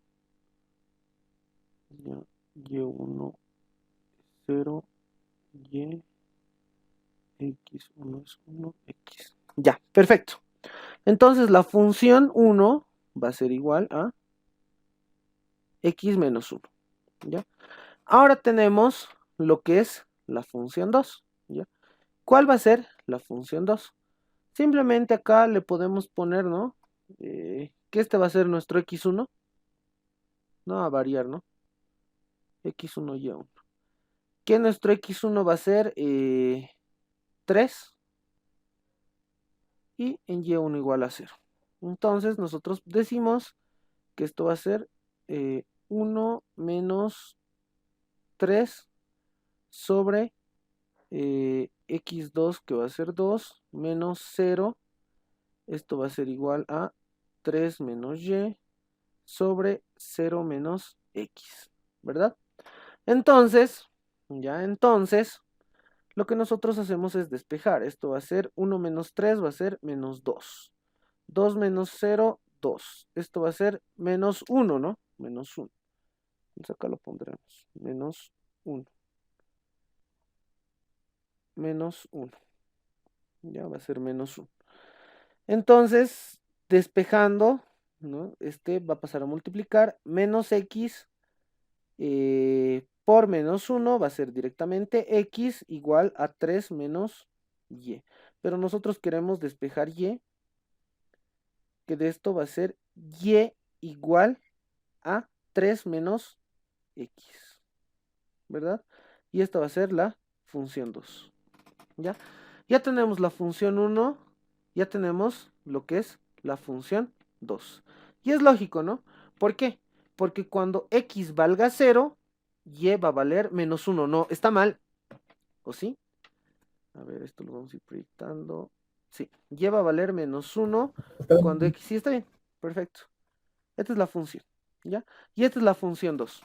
A: Y1 es 0, Y, X1 es 1, X. Ya, perfecto. Entonces la función 1 va a ser igual a X menos 1. ¿Ya? Ahora tenemos lo que es la función 2. ¿Ya? ¿Cuál va a ser la función 2? Simplemente acá le podemos poner, ¿no? Que este va a ser nuestro X1. No va a variar, ¿no? X1, Y1. Que nuestro X1 va a ser 3. Y en Y1 igual a 0. Entonces nosotros decimos que esto va a ser 1 menos 3 sobre X2 que va a ser 2 menos 0. Esto va a ser igual a 3 menos Y sobre 0 menos X, ¿verdad? Entonces, lo que nosotros hacemos es despejar. Esto va a ser 1 menos 3, va a ser menos 2. 2 menos 0, 2. Esto va a ser menos 1, ¿no? Menos 1. Entonces acá lo pondremos. Menos 1. Menos 1. Ya va a ser menos 1. Entonces, despejando, ¿no? Este va a pasar a multiplicar. Menos X por menos 1 va a ser directamente X igual a 3 menos Y. Pero nosotros queremos despejar Y, que de esto va a ser Y igual a 3 menos X, ¿verdad? Y esta va a ser la función 2, ¿ya? Ya tenemos la función 1, ya tenemos lo que es la función 2. Y es lógico, ¿no? ¿Por qué? Porque cuando X valga 0, Y va a valer menos 1. No, está mal. ¿O sí? A ver, esto lo vamos a ir proyectando. Sí, Y va a valer menos 1 cuando X... Sí, está bien. Perfecto. Esta es la función, ¿ya? Y esta es la función 2.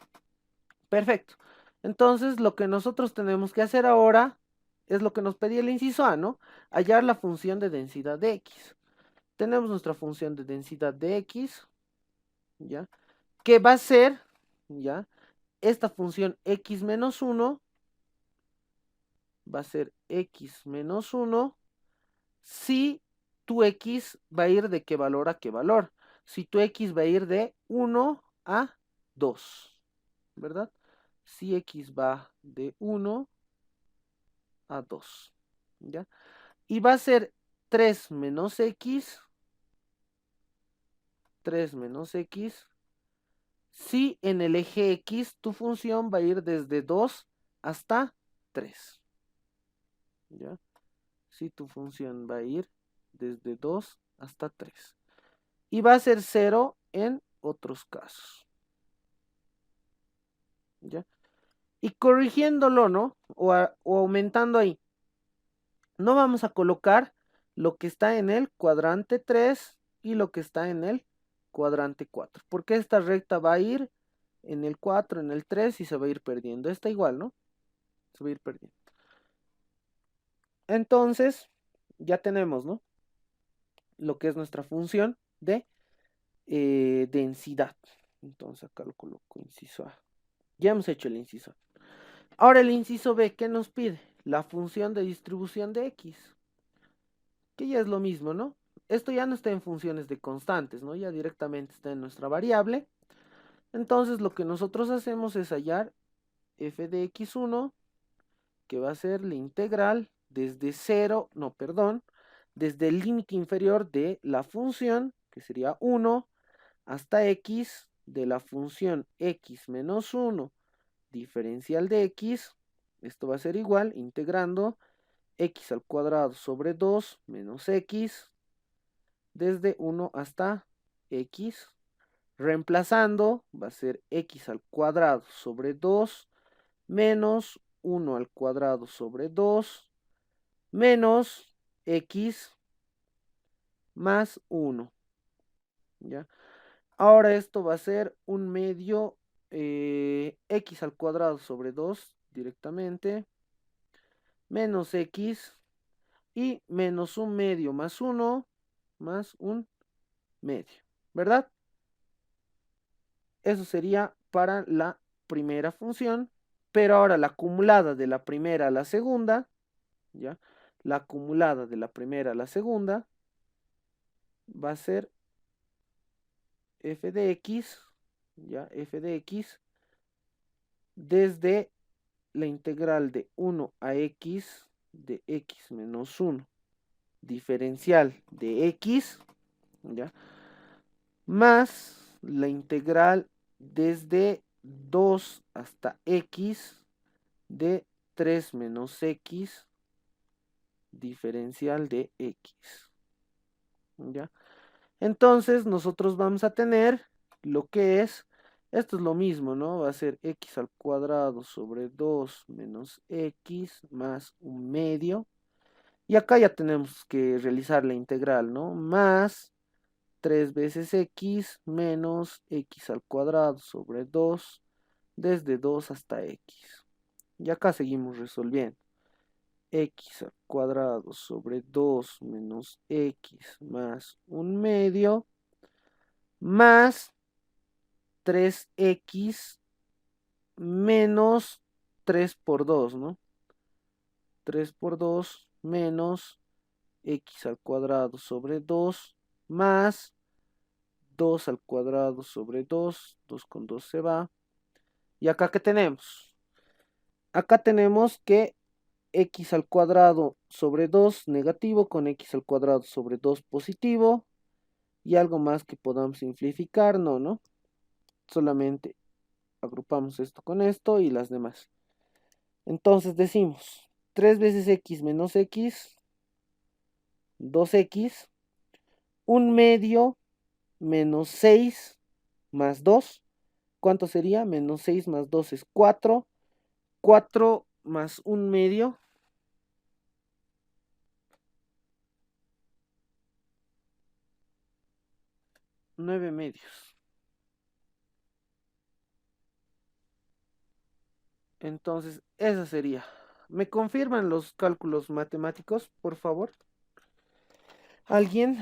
A: Perfecto. Entonces, lo que nosotros tenemos que hacer ahora es lo que nos pedía el inciso A, ¿no? Hallar la función de densidad de X. Tenemos nuestra función de densidad de X, ¿ya? Que va a ser, ¿ya? Esta función X menos 1 va a ser X menos 1 si tu X va a ir de qué valor a qué valor. Si tu X va a ir de 1 a 2, ¿verdad? Si X va de 1 a 2, ¿ya? Y va a ser 3 menos X, si en el eje X tu función va a ir desde 2 hasta 3, ¿ya? Si tu función va a ir desde 2 hasta 3. Y va a ser 0 en otros casos, ¿ya? Y corrigiéndolo, ¿no? O aumentando ahí. No vamos a colocar lo que está en el cuadrante 3 y lo que está en el cuadrante 4. Porque esta recta va a ir en el 4, en el 3 y se va a ir perdiendo. Está igual, ¿no? Se va a ir perdiendo. Entonces, ya tenemos, ¿no? Lo que es nuestra función de densidad. Entonces acá lo coloco inciso A. Ya hemos hecho el inciso A. Ahora el inciso B, ¿qué nos pide? La función de distribución de X. Que ya es lo mismo, ¿no? Esto ya no está en funciones de constantes, ¿no? Ya directamente está en nuestra variable. Entonces lo que nosotros hacemos es hallar f de x1, que va a ser la integral desde 0, no, perdón, desde el límite inferior de la función, que sería 1, hasta x de la función x menos 1 diferencial de x. Esto va a ser igual, integrando x al cuadrado sobre 2 menos x desde 1 hasta x. Reemplazando, va a ser x al cuadrado sobre 2 menos 1 al cuadrado sobre 2 menos x más 1. ¿Ya? Ahora esto va a ser un medio x al cuadrado sobre 2 directamente, menos x y menos un medio más 1 más un medio, ¿verdad? Eso sería para la primera función, pero ahora la acumulada de la primera a la segunda, ¿ya? La acumulada de la primera a la segunda va a ser f de x, ¿ya? F de x desde la integral de 1 a x de x menos 1 diferencial de x, ¿ya? Más la integral desde 2 hasta x de 3 menos x diferencial de x, ¿ya? Entonces nosotros vamos a tener lo que es, esto es lo mismo, ¿no? Va a ser x al cuadrado sobre 2 menos x más un medio. Y acá ya tenemos que realizar la integral, ¿no? Más 3 veces x menos x al cuadrado sobre 2 desde 2 hasta x. Y acá seguimos resolviendo. X al cuadrado sobre 2 menos x más un medio más 3x menos 3 por 2, ¿no? 3 por 2 menos x al cuadrado sobre 2 más 2 al cuadrado sobre 2, 2 con 2 se va. ¿Y acá qué tenemos? Acá tenemos que x al cuadrado sobre 2 negativo con x al cuadrado sobre 2 positivo. Y algo más que podamos simplificar, no. Solamente agrupamos esto con esto y las demás. Entonces decimos 3 veces x menos x, 2x, un medio menos 6 más 2. ¿Cuánto sería? Menos 6 más 2 es 4. 4 más un medio. 9 medios. Entonces, esa sería. ¿Me confirman los cálculos matemáticos, por favor? ¿Alguien?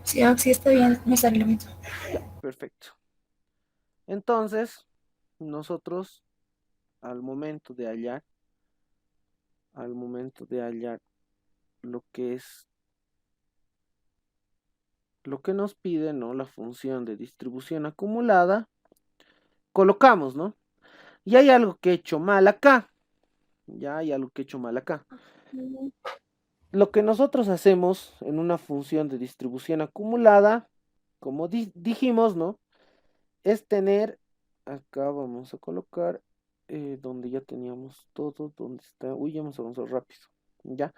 I: Sí, sí está bien, me sale lo mismo.
A: Perfecto. Entonces, nosotros al momento de hallar lo que es lo que nos pide, ¿no? La función de distribución acumulada, colocamos, ¿no? Y hay algo que he hecho mal acá. Ya hay algo que he hecho mal acá. Lo que nosotros hacemos en una función de distribución acumulada, como dijimos, ¿no? Es tener, acá vamos a colocar donde ya teníamos todo, donde está, uy, ya hemos avanzado rápido, ¿ya?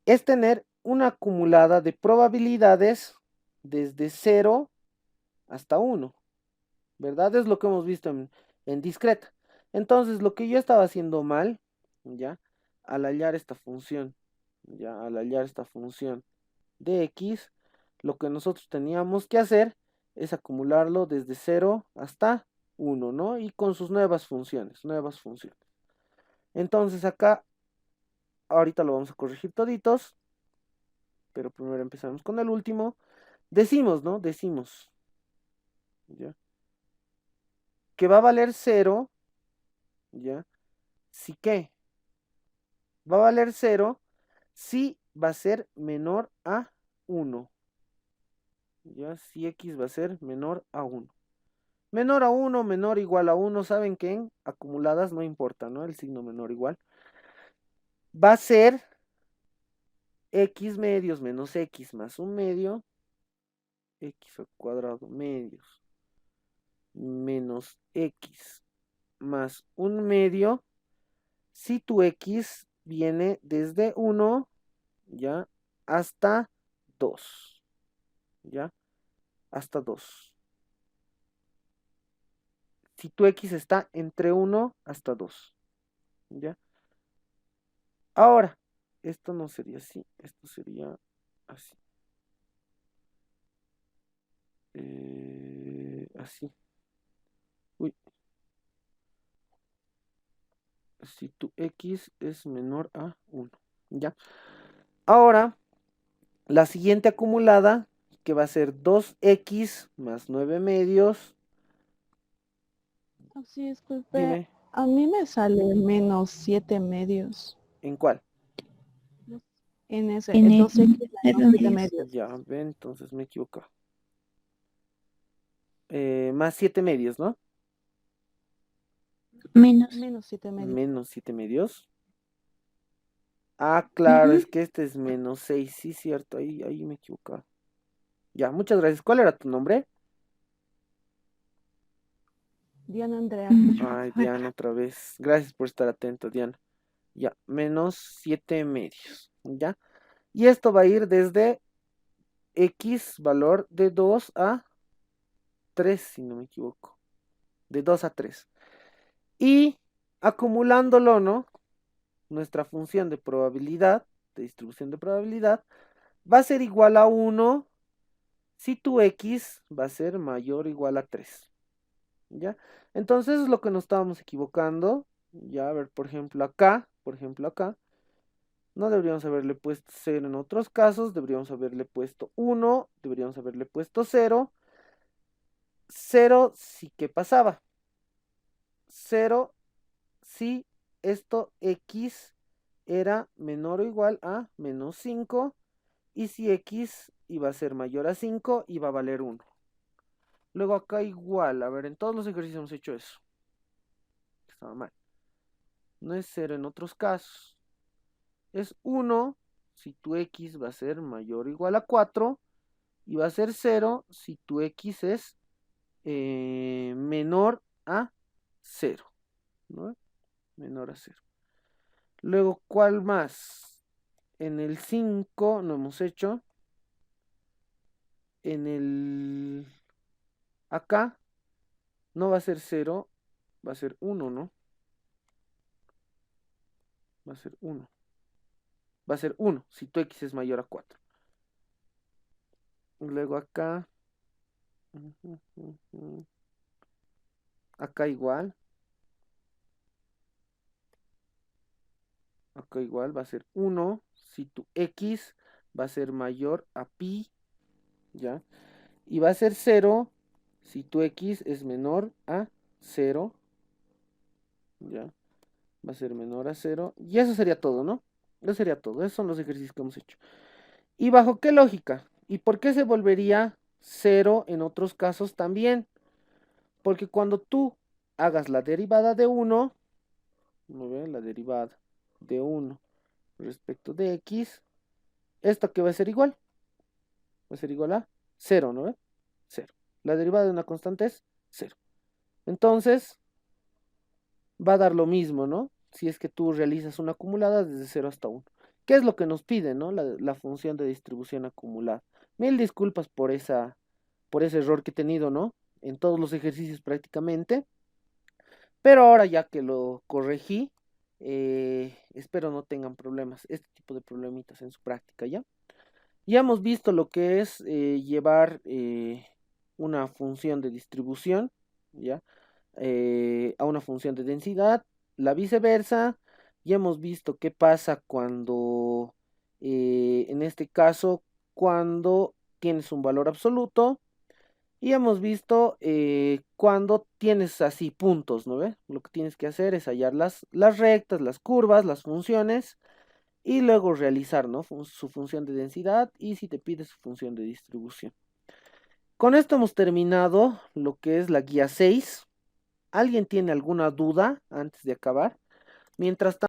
A: Es tener una acumulada de probabilidades desde 0 hasta 1, ¿verdad? Es lo que hemos visto en discreta. Entonces, lo que yo estaba haciendo mal, ¿ya? Al hallar esta función, ¿ya? Al hallar esta función de x, lo que nosotros teníamos que hacer es acumularlo desde 0 hasta 1, ¿no? Y con sus nuevas funciones, Entonces acá, ahorita lo vamos a corregir toditos, pero primero empezamos con el último. Decimos, ¿no? Decimos, ¿ya? Que va a valer 0, ¿ya? Si qué, va a valer 0 si va a ser menor a 1, ¿ya? Si x va a ser menor a 1. Menor a 1, menor igual a 1, saben que en acumuladas no importa, ¿no? El signo menor igual. Va a ser x medios menos x más un medio x al cuadrado medios menos x más 1/2 si tu x viene desde 1, ¿ya? Hasta 2, ¿ya? Hasta 2. Si tu x está entre 1 hasta 2, ¿ya? Ahora, esto no sería así, esto sería así. Así. Uy. Si tu x es menor a 1, ¿ya? Ahora, la siguiente acumulada, que va a ser 2x más 9/2.
J: Sí, disculpe.
A: Dime,
J: A mí me sale menos 7/2.
A: ¿en cuál?
J: En ese,
H: En
J: el
H: el
J: 2x menos
H: 7/2.
J: 7/2.
A: Ya, ven, entonces me equivoco. Más 7/2, ¿no?
H: Menos.
J: Menos 7/2.
A: Menos 7/2. Ah, claro,
H: Ujú.
A: es que este es menos 6, sí, cierto, ahí me equivoco. Ya, muchas gracias. ¿Cuál era tu nombre?
J: Diana Andrea.
A: Ay, Diana, otra vez. Gracias por estar atento, Diana. Ya, menos 7/2, ¿ya? Y esto va a ir desde x valor de 2 a 3, si no me equivoco. De 2 a 3. Y acumulándolo, ¿no? Nuestra función de probabilidad, de distribución de probabilidad, va a ser igual a 1 si tu x va a ser mayor o igual a 3. ¿Ya? Entonces es lo que nos estábamos equivocando. Ya, a ver, por ejemplo acá, no deberíamos haberle puesto 0 en otros casos, deberíamos haberle puesto 1, deberíamos haberle puesto 0. 0 si, ¿qué pasaba? 0 si esto x era menor o igual a menos 5, y si x iba a ser mayor a 5, iba a valer 1. Luego acá igual, a ver, en todos los ejercicios hemos hecho eso. Estaba mal. No es 0 en otros casos. Es 1 si tu x va a ser mayor o igual a 4, y va a ser 0 si tu x es menor a 0, ¿no? Menor a 0. Luego, ¿cuál más? En el 5 no hemos hecho. En el... Acá no va a ser 0, va a ser 1, ¿no? Va a ser 1. Va a ser 1 si tu x es mayor a 4. Luego acá. Acá igual. Acá igual va a ser 1 si tu x va a ser mayor a pi, ¿ya? Y va a ser 0 si tu x es menor a 0, ¿ya? Va a ser menor a 0. Y eso sería todo, ¿no? Eso sería todo. Esos son los ejercicios que hemos hecho. ¿Y bajo qué lógica? ¿Y por qué se volvería 0 en otros casos también? Porque cuando tú hagas la derivada de 1, ¿no ven? La derivada de 1 respecto de x, ¿esto qué va a ser igual? Va a ser igual a 0, ¿no ven? 0. La derivada de una constante es 0. Entonces, va a dar lo mismo, ¿no? Si es que tú realizas una acumulada desde 0 hasta 1. ¿Qué es lo que nos pide, ¿no? La función de distribución acumulada. Mil disculpas por ese error que he tenido, ¿no? En todos los ejercicios prácticamente. Pero ahora ya que lo corregí, espero no tengan problemas, este tipo de problemitas en su práctica, ¿ya? Ya hemos visto lo que es llevar una función de distribución, ¿ya? A una función de densidad, la viceversa. Ya hemos visto qué pasa cuando, en este caso, cuando tienes un valor absoluto. Y hemos visto cuando tienes así puntos, ¿no ve? Lo que tienes que hacer es hallar las rectas, las curvas, las funciones, y luego realizar, ¿no? Su función de densidad, y si te pide su función de distribución. Con esto hemos terminado lo que es la guía 6. ¿Alguien tiene alguna duda antes de acabar? Mientras tanto...